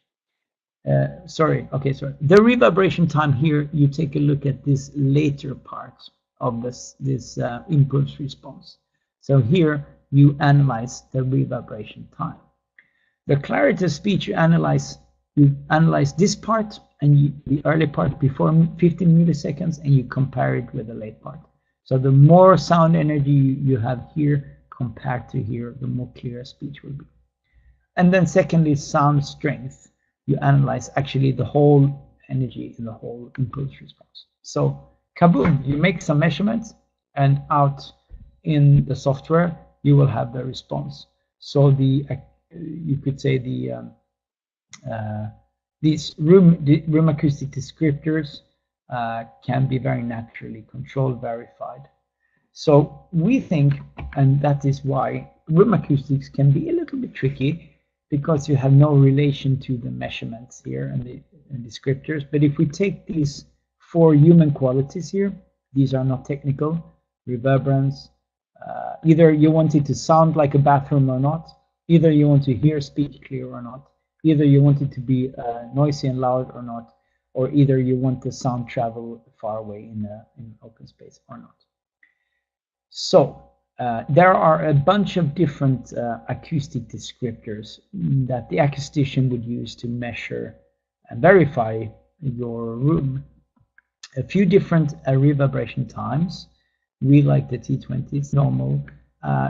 the reverberation time here, you take a look at this later part. of this impulse response. So here you analyze the reverberation time. The clarity of speech, you analyze this part and the early part before 15 milliseconds, and you compare it with the late part. So the more sound energy you have here compared to here, the more clear speech will be. And then secondly, sound strength. You analyze actually the whole energy in the whole impulse response. So kaboom, you make some measurements, and out in the software you will have the response. So you could say these room acoustic descriptors can be very naturally controlled, verified. So we think, and that is why room acoustics can be a little bit tricky, because you have no relation to the measurements here and the descriptors. But if we take these 4 human qualities here, these are not technical: reverberance, either you want it to sound like a bathroom or not, either you want to hear speech clear or not, either you want it to be noisy and loud or not, or either you want the sound travel far away in open space or not. So there are a bunch of different acoustic descriptors that the acoustician would use to measure and verify your room. A few different reverberation times. We like the T20, it's normal.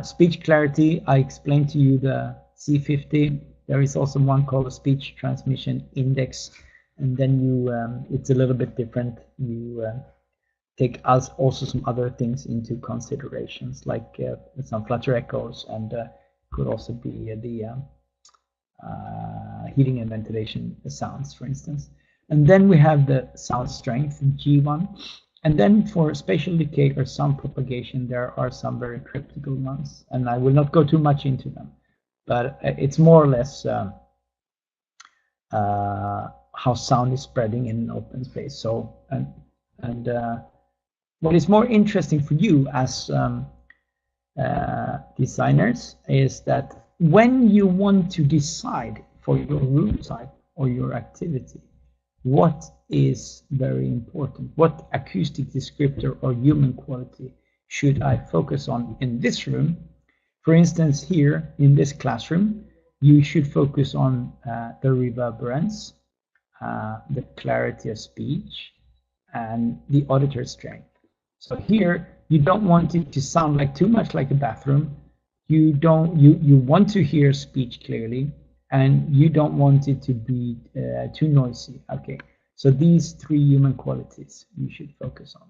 Speech clarity, I explained to you the C50. There is also one called a speech transmission index, and then you it's a little bit different. You take also some other things into considerations, like some flutter echoes, and could also be the heating and ventilation sounds, for instance. And then we have the sound strength, G1. And then for spatial decay or sound propagation, there are some very critical ones, and I will not go too much into them, but it's more or less how sound is spreading in an open space. So, and what is more interesting for you as designers is that when you want to decide for your room type or your activity, what is very important? What acoustic descriptor or human quality should I focus on in this room? For instance, here in this classroom, you should focus on the reverberance, the clarity of speech, and the auditory strength. So here, you don't want it to sound like too much like a bathroom. You want to hear speech clearly, and you don't want it to be too noisy. Okay, so these 3 human qualities you should focus on.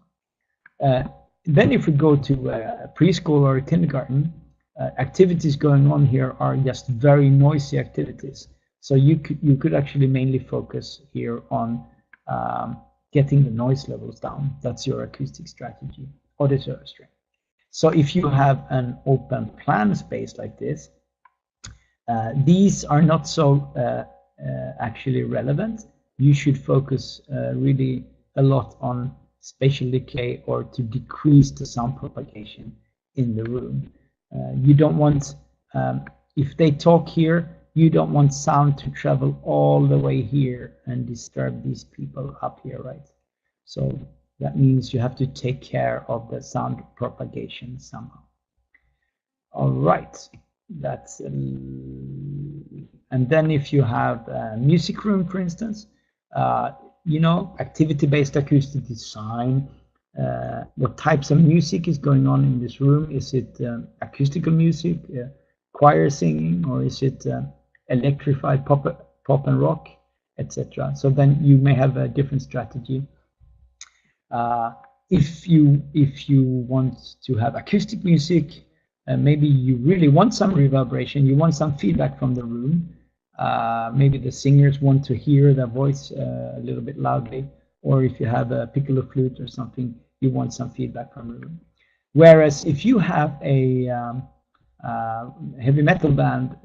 Then if we go to preschool or kindergarten, activities going on here are just very noisy activities. So you could actually mainly focus here on getting the noise levels down. That's your acoustic strategy, auditory strength. So if you have an open plan space like this, these are not so actually relevant. You should focus really a lot on spatial decay, or to decrease the sound propagation in the room. You don't want, if they talk here, you don't want sound to travel all the way here and disturb these people up here, right? So that means you have to take care of the sound propagation somehow. All right, that's and then if you have a music room, for instance, you know, activity-based acoustic design. What types of music is going on in this room? Is it acoustical music, choir singing, or is it electrified pop and rock, etc.? So then you may have a different strategy. If you want to have acoustic music, maybe you really want some reverberation, you want some feedback from the room. Maybe the singers want to hear their voice a little bit loudly, or if you have a piccolo flute or something, you want some feedback from the room. Whereas if you have a heavy metal band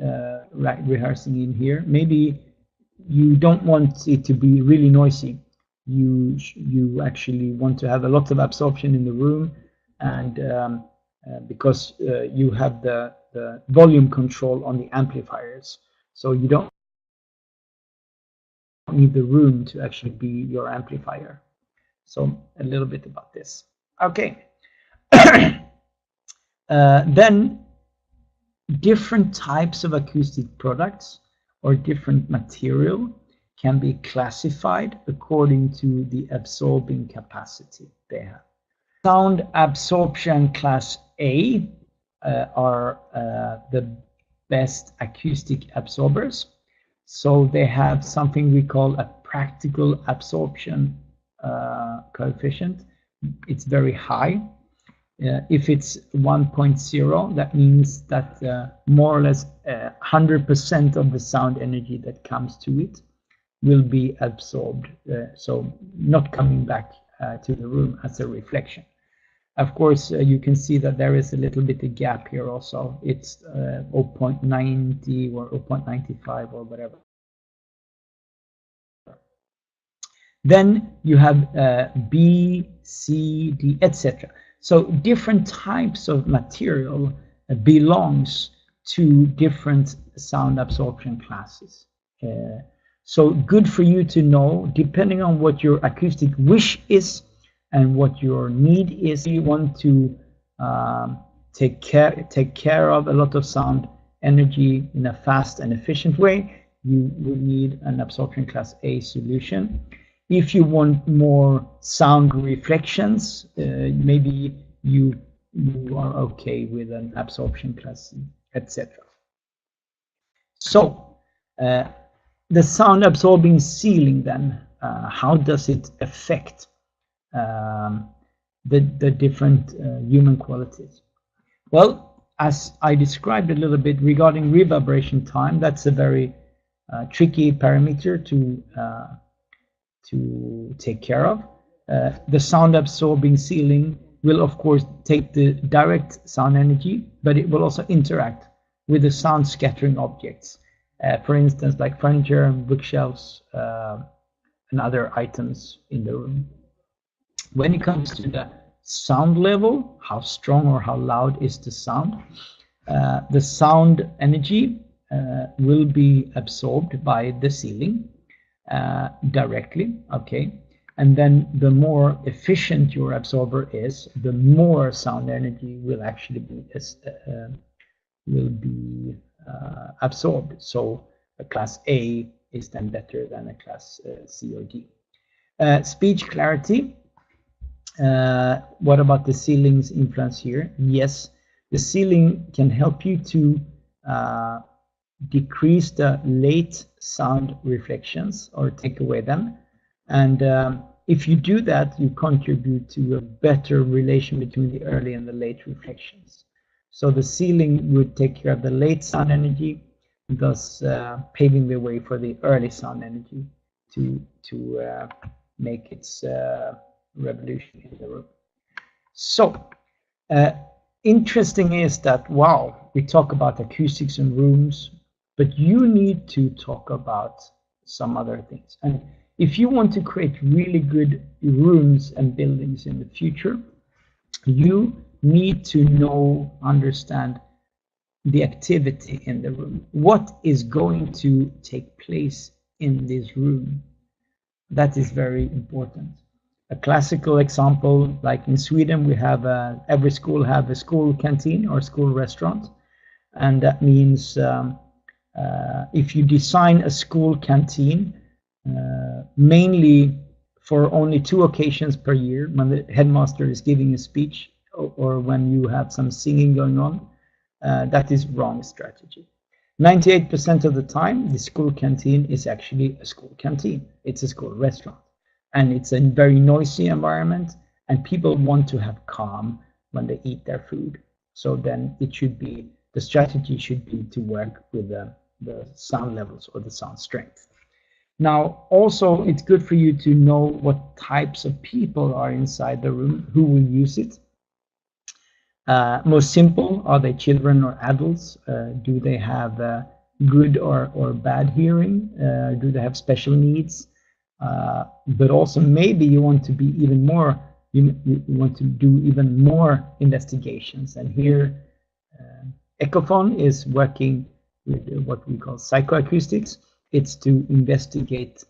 rehearsing in here, maybe you don't want it to be really noisy. You actually want to have a lot of absorption in the room, and because you have the volume control on the amplifiers, so you don't need the room to actually be your amplifier. So a little bit about this. Okay, Then different types of acoustic products or different material can be classified according to the absorbing capacity they have. Sound absorption class A are the best acoustic absorbers. So they have something we call a practical absorption coefficient. It's very high. If it's 1.0, that means that more or less 100% of the sound energy that comes to it will be absorbed, so not coming back to the room as a reflection. Of course, you can see that there is a little bit of gap here also. It's 0.90 or 0.95 or whatever. Then you have B, C, D, etc. So different types of material belongs to different sound absorption classes. So good for you to know, depending on what your acoustic wish is and what your need is. You want to take care of a lot of sound energy in a fast and efficient way, you will need an absorption class A solution. If you want more sound reflections, maybe you are okay with an absorption class C, etc. So the sound absorbing ceiling then, how does it affect the different human qualities? Well, as I described a little bit regarding reverberation time, that's a very tricky parameter to take care of. The sound absorbing ceiling will of course take the direct sound energy, but it will also interact with the sound scattering objects. For instance, like furniture, bookshelves, and other items in the room. When it comes to the sound level, how strong or how loud is the sound? The sound energy will be absorbed by the ceiling directly, okay? And then the more efficient your absorber is, the more sound energy will actually be absorbed. So a class A is then better than a class C or D. Speech clarity. What about the ceiling's influence here? Yes, the ceiling can help you to decrease the late sound reflections or take away them. And if you do that, you contribute to a better relation between the early and the late reflections. So the ceiling would take care of the late sound energy, thus paving the way for the early sound energy to make its revolution in the room. So interesting is that, wow, we talk about acoustics in rooms, but you need to talk about some other things. And if you want to create really good rooms and buildings in the future, you need to understand the activity in the room. What is going to take place in this room? That is very important. A classical example, like in Sweden, we have every school have a school canteen or school restaurant, and that means if you design a school canteen, mainly for only 2 occasions per year, when the headmaster is giving a speech or when you have some singing going on, that is wrong strategy. 98% of the time, the school canteen is actually a school canteen. It's a school restaurant. And it's a very noisy environment, and people want to have calm when they eat their food. So then it should be, the strategy should be to work with the sound levels or the sound strength. Now, also, it's good for you to know what types of people are inside the room, who will use it. Most simple, are they children or adults? Do they have good or bad hearing? Do they have special needs? But also maybe you want to be even more, you want to do even more investigations. And here, Ecophon is working with what we call psychoacoustics. It's to investigate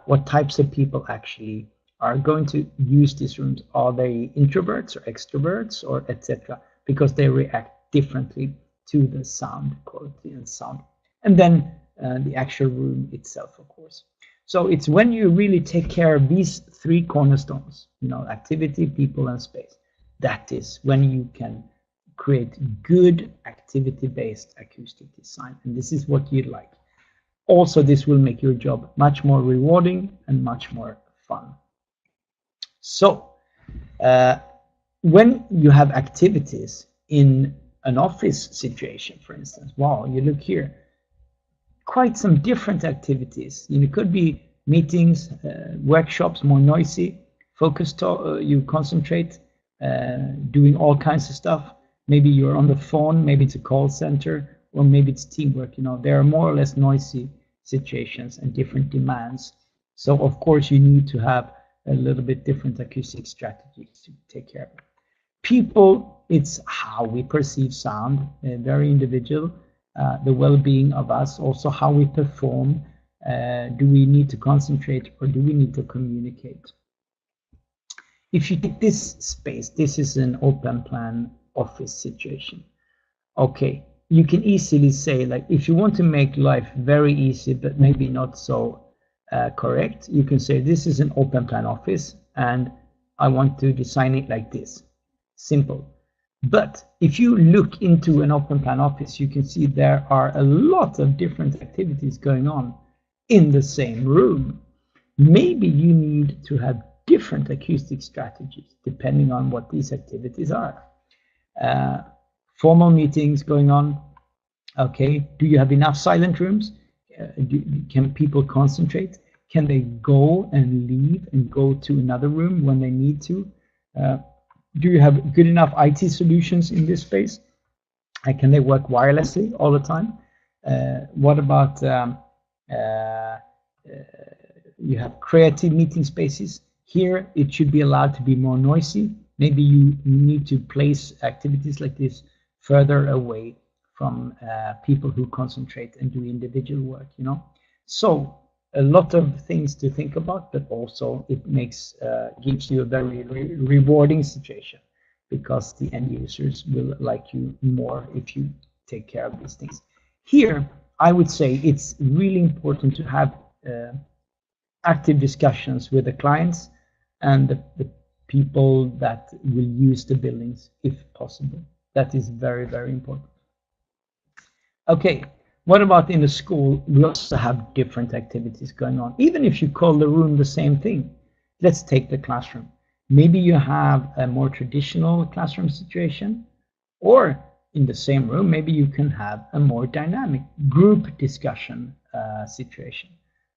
what types of people actually are going to use these rooms? Are they introverts or extroverts or etc.? Because they react differently to the sound quality and sound. And then the actual room itself, of course. So it's when you really take care of these three cornerstones, activity, people, and space. That is when you can create good activity-based acoustic design. And this is what you'd like. Also, this will make your job much more rewarding and much more fun. So when you have activities in an office situation, for instance, wow, you look here, quite some different activities. It could be meetings, workshops, more noisy, focused, you concentrate, doing all kinds of stuff. Maybe you're on the phone, maybe it's a call center, or maybe it's teamwork. There are more or less noisy situations and different demands. So of course you need to have a little bit different acoustic strategies to take care of it. People, it's how we perceive sound, very individual. The well-being of us, also how we perform. Do we need to concentrate or do we need to communicate? If you take this space, this is an open plan office situation. Okay, you can easily say, like, if you want to make life very easy but maybe not so correct, you can say this is an open plan office and I want to design it like this. Simple. But if you look into an open plan office, you can see there are a lot of different activities going on in the same room. Maybe you need to have different acoustic strategies depending on what these activities are. Formal meetings going on. Okay, do you have enough silent rooms? Can people concentrate? Can they go and leave and go to another room when they need to? Do you have good enough IT solutions in this space? Can they work wirelessly all the time? What about you have creative meeting spaces? Here, it should be allowed to be more noisy. Maybe you need to place activities like this further away from people who concentrate and do individual work, So a lot of things to think about, but also it gives you a very rewarding situation because the end users will like you more if you take care of these things. Here, I would say it's really important to have active discussions with the clients and the people that will use the buildings if possible. That is very, very important. Okay. What about in the school? We also have different activities going on. Even if you call the room the same thing, let's take the classroom. Maybe you have a more traditional classroom situation, or in the same room, maybe you can have a more dynamic group discussion situation.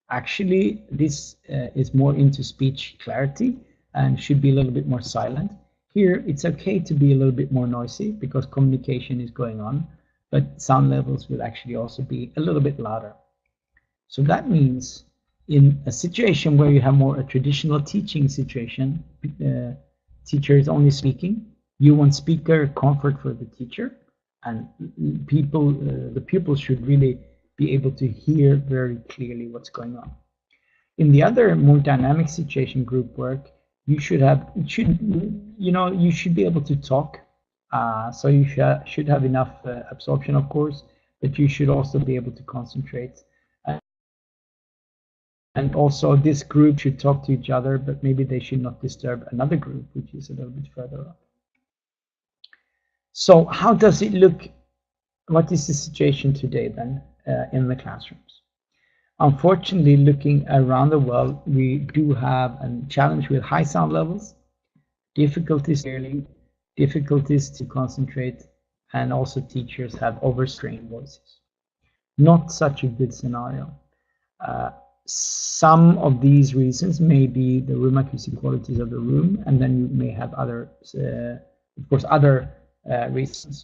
Actually, this is more into speech clarity and should be a little bit more silent. Here, it's okay to be a little bit more noisy because communication is going on. But sound levels will actually also be a little bit louder. So that means in a situation where you have more a traditional teaching situation, teacher is only speaking, you want speaker comfort for the teacher, and the pupils should really be able to hear very clearly what's going on. In the other more dynamic situation, group work, you should be able to talk. So you should have enough absorption, of course, but you should also be able to concentrate. And also this group should talk to each other, but maybe they should not disturb another group, which is a little bit further up. So how does it look? What is the situation today then in the classrooms? Unfortunately, looking around the world, we do have a challenge with high sound levels, difficulties hearing, difficulties to concentrate, and also teachers have overstrained voices. Not such a good scenario. Some of these reasons may be the room acoustic qualities of the room, and then you may have other, of course, other reasons.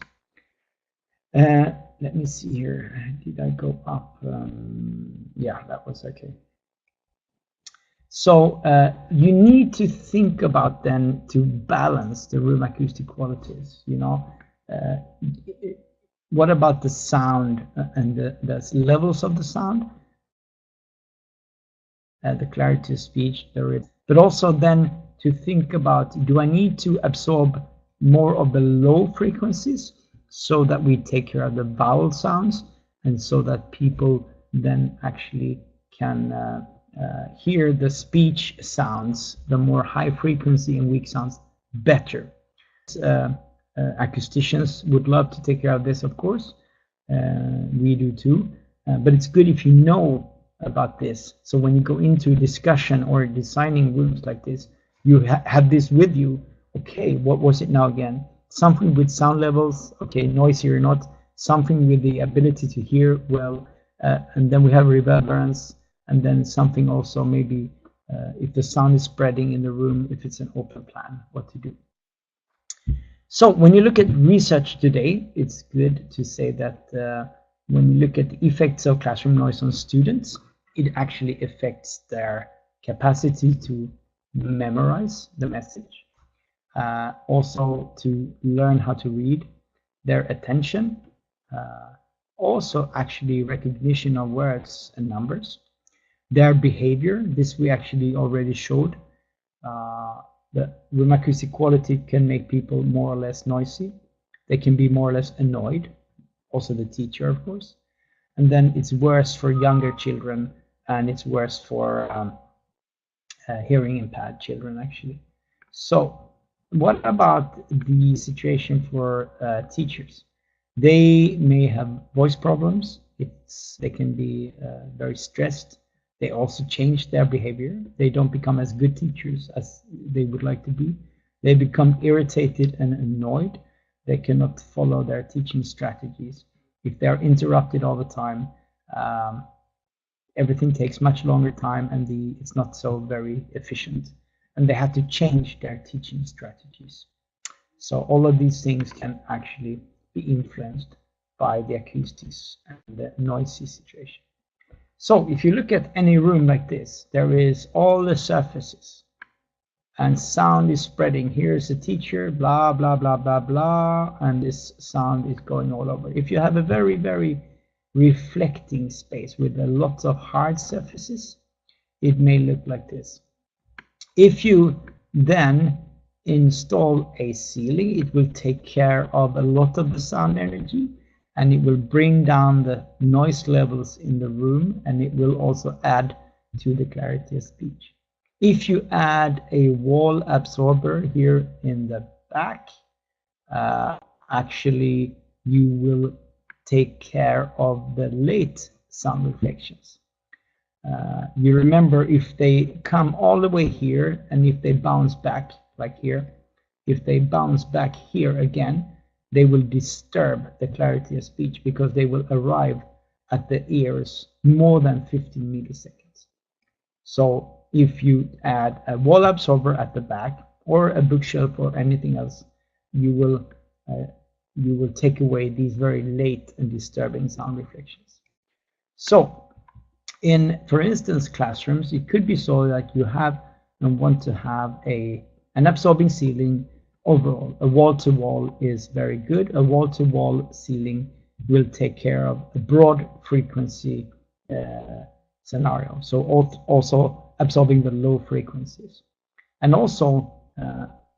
Let me see here. Did I go up? Yeah, that was okay. So you need to think about then to balance the room acoustic qualities. What about the sound and the levels of the sound? The clarity of speech, the but also then to think about, do I need to absorb more of the low frequencies so that we take care of the vowel sounds, and so that people then actually can hear the speech sounds, the more high frequency and weak sounds, better. Acousticians would love to take care of this, of course. We do too. But it's good if you know about this. So when you go into a discussion or designing rooms like this, you have this with you. Okay, what was it now again? Something with sound levels, okay, noisy or not. Something with the ability to hear well. And then we have reverberance. And then something also maybe if the sound is spreading in the room, if it's an open plan, what to do. So when you look at research today, it's good to say that when you look at the effects of classroom noise on students, it actually affects their capacity to memorize the message, also to learn how to read, their attention, also actually recognition of words and numbers, their behavior. This we actually already showed. The room acoustic quality can make people more or less noisy. They can be more or less annoyed, also the teacher, of course. And then it's worse for younger children, and it's worse for hearing impaired children, actually. So what about the situation for teachers? They may have voice problems. They can be very stressed. They also change their behavior. They don't become as good teachers as they would like to be. They become irritated and annoyed. They cannot follow their teaching strategies. If they're interrupted all the time, everything takes much longer time, and it's not so very efficient. And they have to change their teaching strategies. So all of these things can actually be influenced by the acoustics and the noisy situation. So if you look at any room like this, there is all the surfaces and sound is spreading. Here's a teacher, blah, blah, blah, blah, blah, and this sound is going all over. If you have a very, very reflecting space with a lot of hard surfaces, it may look like this. If you then install a ceiling, it will take care of a lot of the sound energy, and it will bring down the noise levels in the room, and it will also add to the clarity of speech. If you add a wall absorber here in the back, actually you will take care of the late sound reflections. You remember, if they come all the way here, and if they bounce back like here, if they bounce back here again, they will disturb the clarity of speech, because they will arrive at the ears more than 15 milliseconds. So if you add a wall absorber at the back, or a bookshelf or anything else, you will take away these very late and disturbing sound reflections. So in, for instance, classrooms, it could be so that you have and want to have an absorbing ceiling. Overall, a wall-to-wall is very good. A wall-to-wall ceiling will take care of a broad frequency scenario. So also absorbing the low frequencies. And also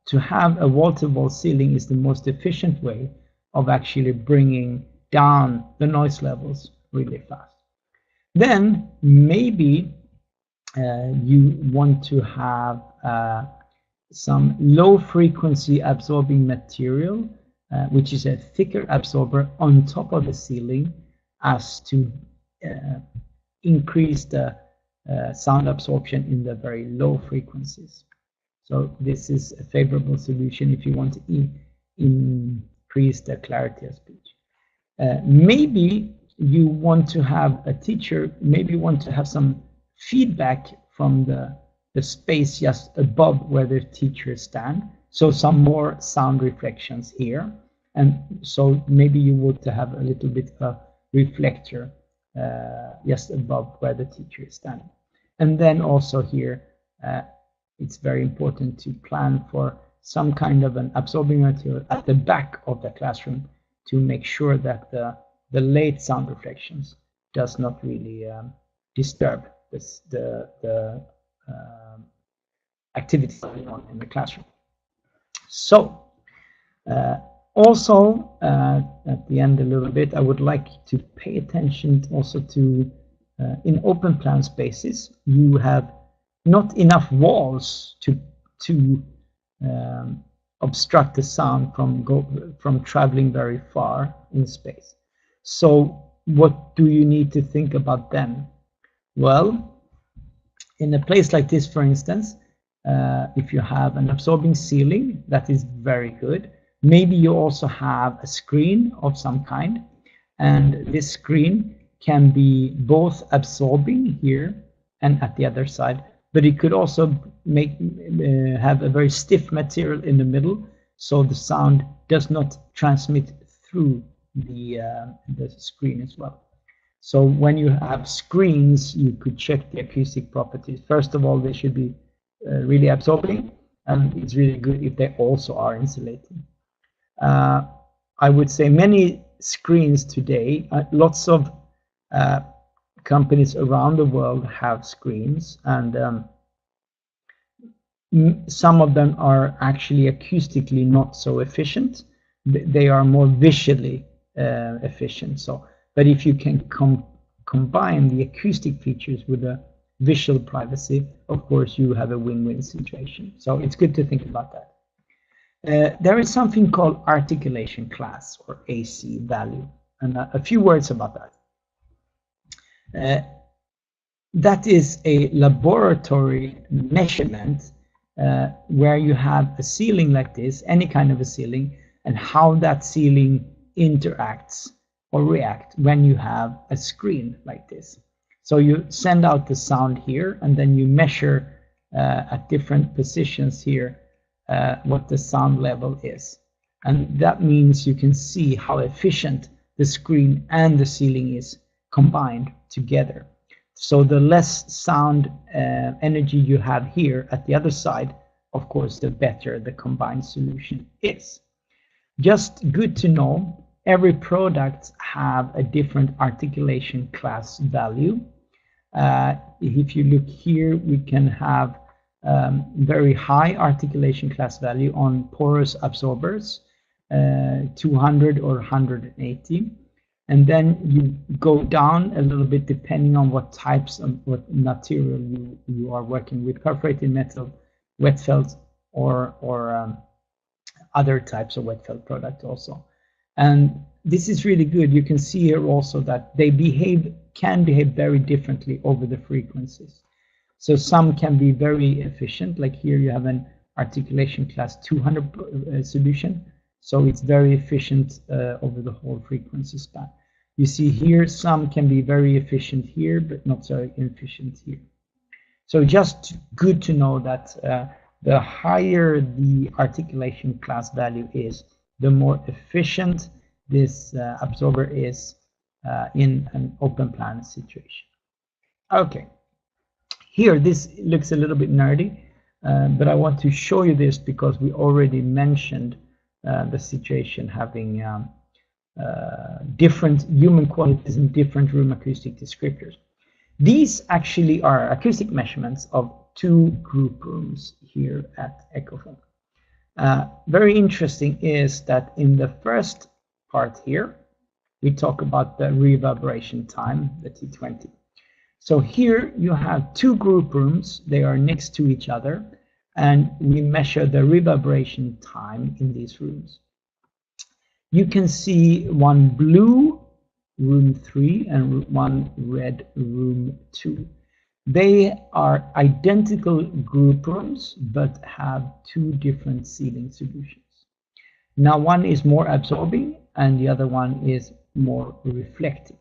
to have a wall-to-wall ceiling is the most efficient way of actually bringing down the noise levels really fast. Then maybe you want to have some low frequency absorbing material, which is a thicker absorber on top of the ceiling, as to increase the sound absorption in the very low frequencies. So this is a favorable solution if you want to increase the clarity of speech. Maybe you want to have a teacher, maybe you want to have some feedback from the space just above where the teachers stand, so some more sound reflections here, and so maybe you would have a little bit of a reflector just above where the teacher is standing. And then also here it's very important to plan for some kind of an absorbing material at the back of the classroom to make sure that the late sound reflections does not really disturb the activities going on in the classroom. So also at the end a little bit, I would like to pay attention also to in open plan spaces, you have not enough walls to obstruct the sound from traveling very far in space. So what do you need to think about then? Well, in a place like this, for instance, if you have an absorbing ceiling, that is very good. Maybe you also have a screen of some kind, and this screen can be both absorbing here and at the other side, but it could also have a very stiff material in the middle, so the sound does not transmit through the screen as well. So when you have screens, you could check the acoustic properties. First of all, they should be really absorbing, and it's really good if they also are insulating. I would say many screens today, lots of companies around the world have screens, and some of them are actually acoustically not so efficient. They are more visually efficient. So, but if you can combine the acoustic features with the visual privacy, of course you have a win-win situation. So it's good to think about that. There is something called articulation class, or AC value, and a few words about that. That is a laboratory measurement where you have a ceiling like this, any kind of a ceiling, and how that ceiling interacts or react when you have a screen like this. So you send out the sound here, and then you measure at different positions here what the sound level is. And that means you can see how efficient the screen and the ceiling is combined together. So the less sound energy you have here at the other side, of course, the better the combined solution is. Just good to know, every product have a different articulation class value. If you look here, we can have very high articulation class value on porous absorbers, 200 or 180. And then you go down a little bit depending on what types of what material you are working with, perforated metal, wet felt, or other types of wet felt product also. And this is really good. You can see here also that they can behave very differently over the frequencies. So some can be very efficient, like here you have an articulation class 200 solution, so it's very efficient over the whole frequency span. You see here some can be very efficient here, but not so efficient here. So just good to know that the higher the articulation class value is, the more efficient this absorber is in an open plan situation. Okay, here this looks a little bit nerdy, but I want to show you this because we already mentioned the situation having different human qualities and different room acoustic descriptors. These actually are acoustic measurements of 2 group rooms here at Ecofon. Very interesting is that in the first part here, we talk about the reverberation time, the T20. So here you have 2 group rooms, they are next to each other, and we measure the reverberation time in these rooms. You can see one blue, room 3, and one red, room 2. They are identical group rooms, but have 2 different ceiling solutions. Now one is more absorbing, and the other one is more reflecting.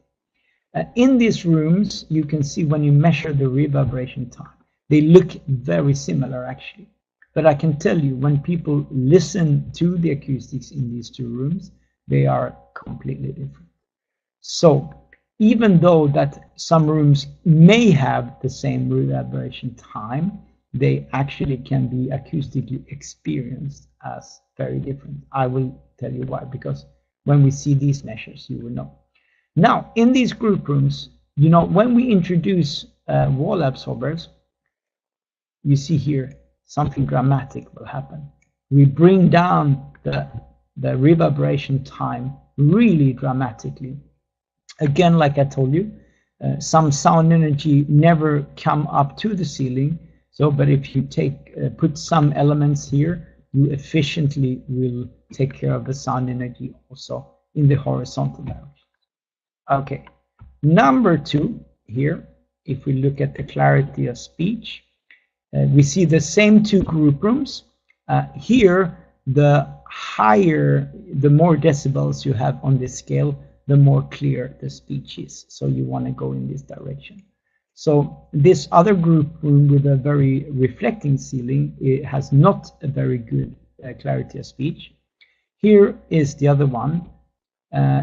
In these rooms, you can see when you measure the reverberation time, they look very similar actually. But I can tell you, when people listen to the acoustics in these 2 rooms, they are completely different. So even though that some rooms may have the same reverberation time, they actually can be acoustically experienced as very different. I will tell you why, because when we see these measures, you will know. Now, in these group rooms, you know, when we introduce wall absorbers, you see here something dramatic will happen. We bring down the reverberation time really dramatically. Again, like I told you, some sound energy never come up to the ceiling. So, but if you put some elements here, you efficiently will take care of the sound energy also in the horizontal direction. Okay, number 2 here, if we look at the clarity of speech, we see the same 2 group rooms. Here, the higher, the more decibels you have on this scale, the more clear the speech is. So you want to go in this direction. So this other group room with a very reflecting ceiling, it has not a very good clarity of speech. Here is the other one,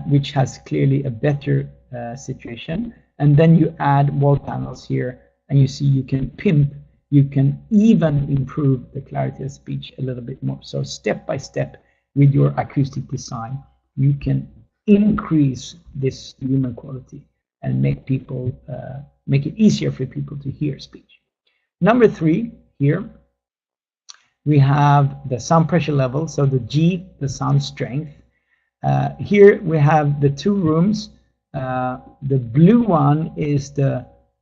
which has clearly a better situation. And then you add wall panels here, and you see you can pimp, you can even improve the clarity of speech a little bit more. So step by step with your acoustic design, you can increase this human quality and make people make it easier for people to hear speech. Number 3 here, we have the sound pressure level, so the G, the sound strength. Here we have the 2 rooms. The blue one is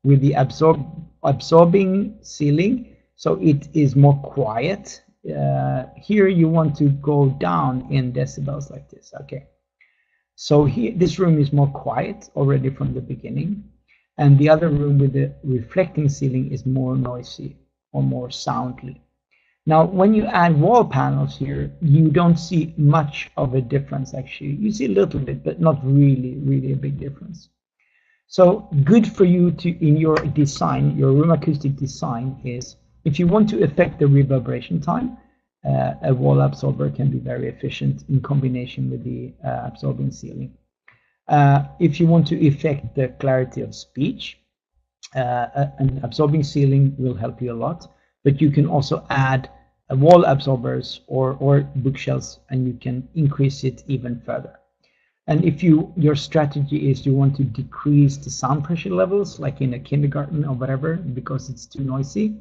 with the absorbing ceiling, so it is more quiet. Here you want to go down in decibels like this. Okay, so here this room is more quiet already from the beginning, and the other room with the reflecting ceiling is more noisy or more soundly. Now, when you add wall panels here, you don't see much of a difference actually. You see a little bit, but not really a big difference. So good for you to, in your design, your room acoustic design, is if you want to affect the reverberation time, a wall absorber can be very efficient in combination with the absorbing ceiling. If you want to affect the clarity of speech, an absorbing ceiling will help you a lot, but you can also add wall absorbers or bookshelves, and you can increase it even further. And if your strategy is you want to decrease the sound pressure levels, like in a kindergarten or whatever, because it's too noisy,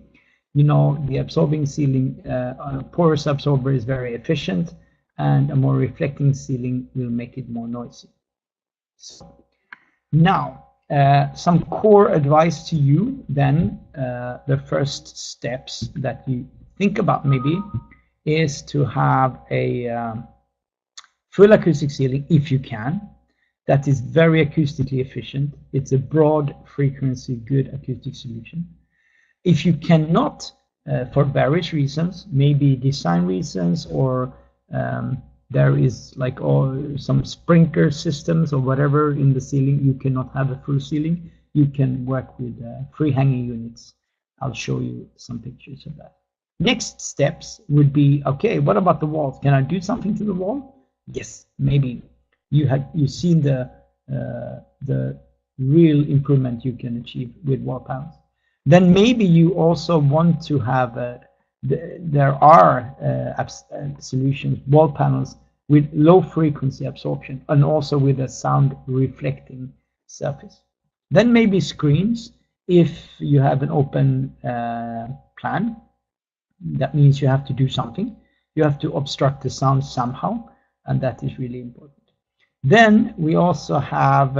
you know, the absorbing ceiling, a porous absorber is very efficient, and a more reflecting ceiling will make it more noisy. So, now, some core advice to you then, the first steps that you think about maybe is to have a full acoustic ceiling if you can. That is very acoustically efficient. It's a broad frequency, good acoustic solution. If you cannot, for various reasons, maybe design reasons, or there is like some sprinkler systems or whatever in the ceiling, you cannot have a full ceiling, you can work with free hanging units. I'll show you some pictures of that. Next steps would be, okay, what about the walls? Can I do something to the wall? Yes, maybe. You've seen the real improvement you can achieve with wall panels. Then maybe you also want to have there are solutions, wall panels with low frequency absorption and also with a sound reflecting surface. Then maybe screens if you have an open plan. That means you have to do something. You have to obstruct the sound somehow, and that is really important. Then we also have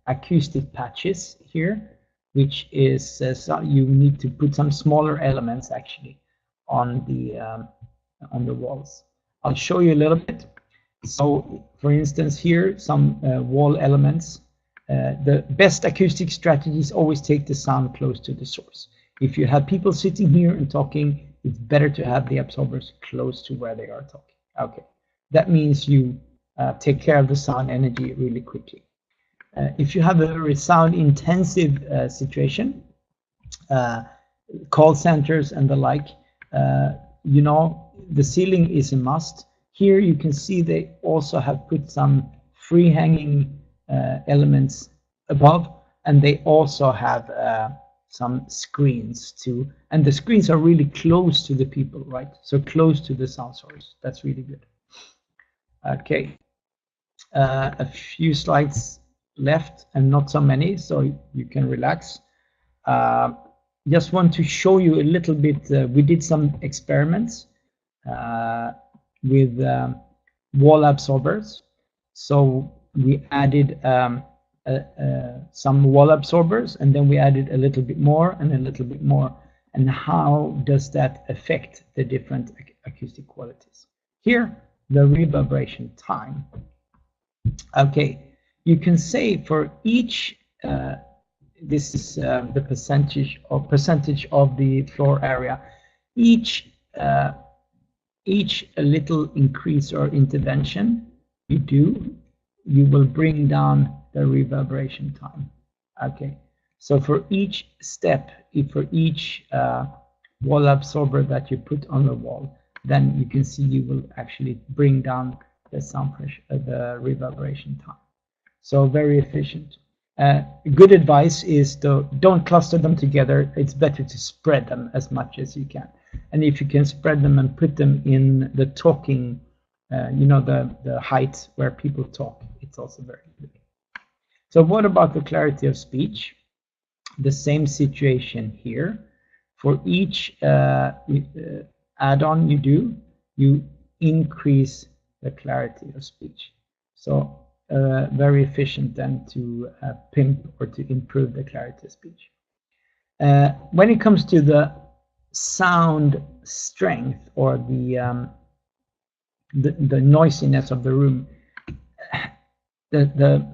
acoustic patches here, which is you need to put some smaller elements actually on the walls. I'll show you a little bit. So, for instance, here some wall elements. The best acoustic strategies always take the sound close to the source. If you have people sitting here and talking, it's better to have the absorbers close to where they are talking. Okay, that means you take care of the sound energy really quickly. If you have a very sound intensive situation, call centers and the like, you know, the ceiling is a must. Here you can see they also have put some free hanging elements above, and they also have some screens too, and the screens are really close to the people, right? So close to the sound source. That's really good. Okay, a few slides left and not so many, so you can relax. just want to show you a little bit. We did some experiments with wall absorbers. So we added some wall absorbers, and then we added a little bit more and a little bit more. And how does that affect the different acoustic qualities? Here, the reverberation time. Okay, you can say for each, this is the percentage of the floor area, each little increase or intervention you do, you will bring down the reverberation time. Okay, so for each step, for each wall absorber that you put on the wall, then you can see you will actually bring down the sound pressure, the reverberation time. So very efficient. Good advice is to don't cluster them together. It's better to spread them as much as you can. And if you can spread them and put them in the talking, you know, the height where people talk, it's also very good. So what about the clarity of speech? The same situation here. For each add-on you do, you increase the clarity of speech. So very efficient then to pimp or to improve the clarity of speech. When it comes to the sound strength or the noisiness of the room, the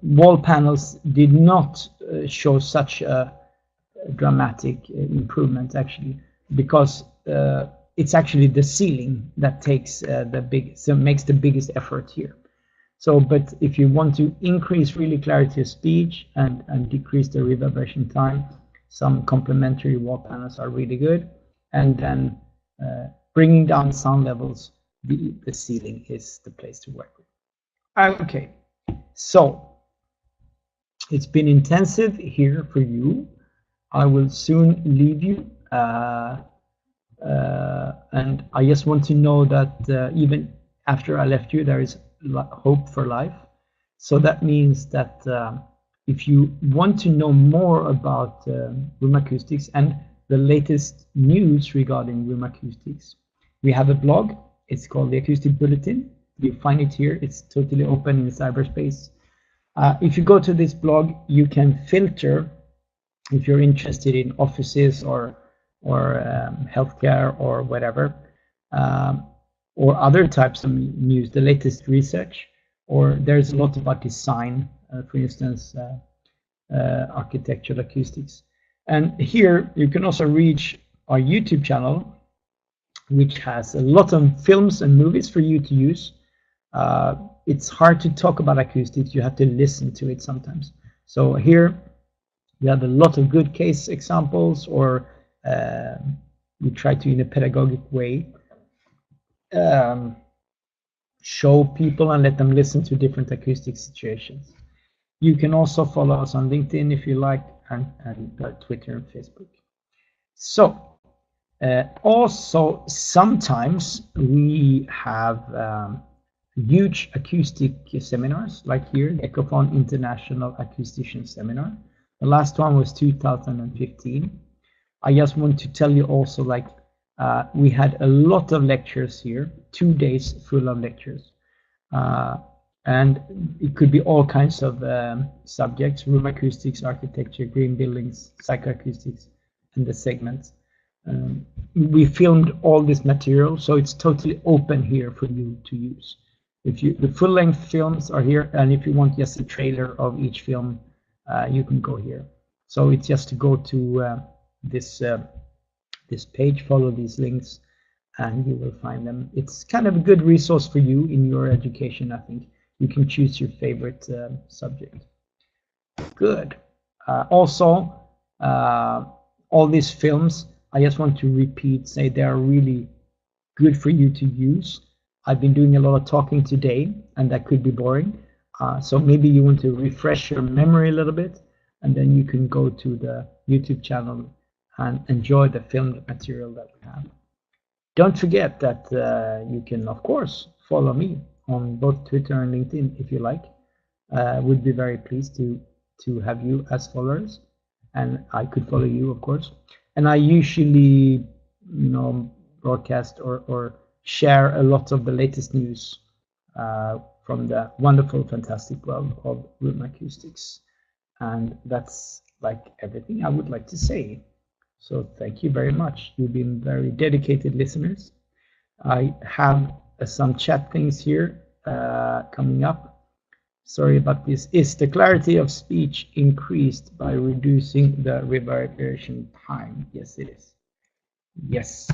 wall panels did not show such a dramatic improvement, actually, because it's actually the ceiling that takes makes the biggest effort here. So, but if you want to increase really clarity of speech and decrease the reverberation time, some complementary wall panels are really good. And then bringing down sound levels, the ceiling is the place to work with. Okay, so it's been intensive here for you. I will soon leave you. And I just want to know that even after I left you, there is hope for life. So that means that if you want to know more about room acoustics and the latest news regarding room acoustics, we have a blog. It's called the Acoustic Bulletin. You find it here. It's totally open in cyberspace. If you go to this blog, you can filter if you're interested in offices or healthcare or whatever, or other types of news, the latest research, or there's a lot about design, for instance, architectural acoustics. And here you can also reach our YouTube channel, which has a lot of films and movies for you to use. It's hard to talk about acoustics. You have to listen to it sometimes. So here we have a lot of good case examples, or we try to, in a pedagogic way, show people and let them listen to different acoustic situations. You can also follow us on LinkedIn if you like, and Twitter and Facebook. So also sometimes we have huge acoustic seminars, like here, the Ecophon International Acoustician Seminar. The last one was 2015. I just want to tell you also, like, we had a lot of lectures here, 2 days full of lectures. And it could be all kinds of subjects: room acoustics, architecture, green buildings, psychoacoustics, and the segments. We filmed all this material, so it's totally open here for you to use. The full-length films are here, and if you want just a trailer of each film, you can go here. So it's just to go to this page, follow these links, and you will find them. It's kind of a good resource for you in your education, I think. You can choose your favorite subject. Good. Also, all these films, I just want to repeat, say they are really good for you to use. I've been doing a lot of talking today, and that could be boring. So maybe you want to refresh your memory a little bit, and then you can go to the YouTube channel and enjoy the filmed material that we have. Don't forget that you can, of course, follow me on both Twitter and LinkedIn if you like. Would be very pleased to have you as followers. and I could follow you, of course. And I usually, broadcast or share a lot of the latest news from the wonderful, fantastic world of room acoustics. And that's like everything I would like to say. So thank you very much. You've been very dedicated listeners. I have some chat things here coming up. Sorry about this. Is the clarity of speech increased by reducing the reverberation time? Yes, it is. Yes.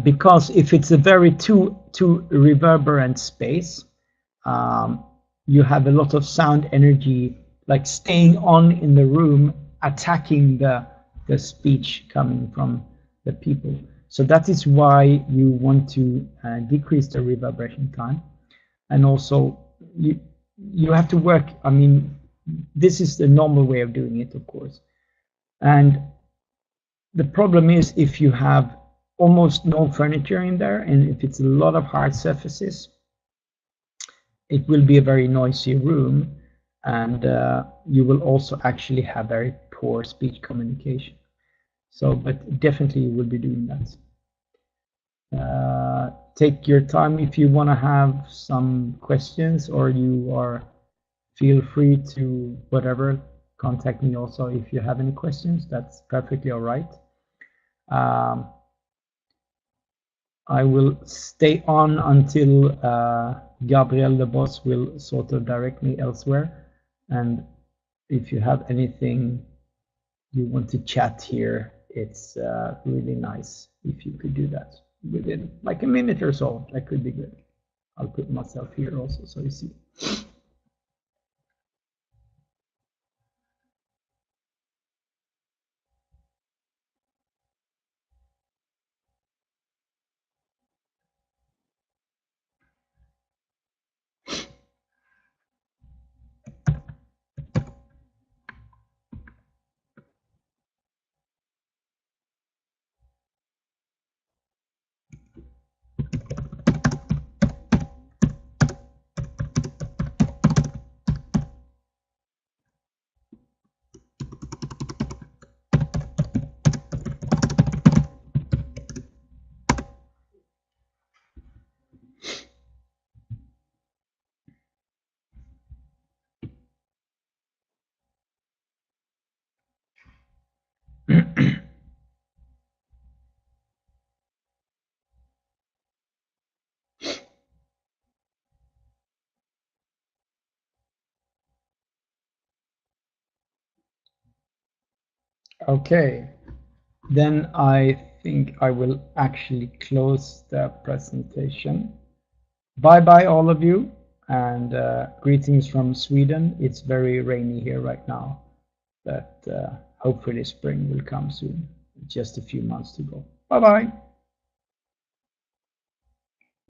Because if it's a very too reverberant space, you have a lot of sound energy like staying on in the room, attacking the speech coming from the people. So that is why you want to decrease the reverberation time. And also you have to work, I mean, this is the normal way of doing it, of course. And the problem is if you have almost no furniture in there, and if it's a lot of hard surfaces, it will be a very noisy room, and you will also actually have very poor speech communication. So, but definitely you will be doing that. Take your time if you want to have some questions, or you are feel free to whatever contact me also if you have any questions. That's perfectly all right. I will stay on until Gabriel, the boss, will sort of direct me elsewhere. And if you have anything you want to chat here, it's really nice if you could do that within like a minute or so. That could be good. I'll put myself here also so you see. Okay, then I think I will actually close the presentation. Bye bye, all of you, and greetings from Sweden. It's very rainy here right now, but hopefully spring will come soon. Just a few months to go. Bye bye.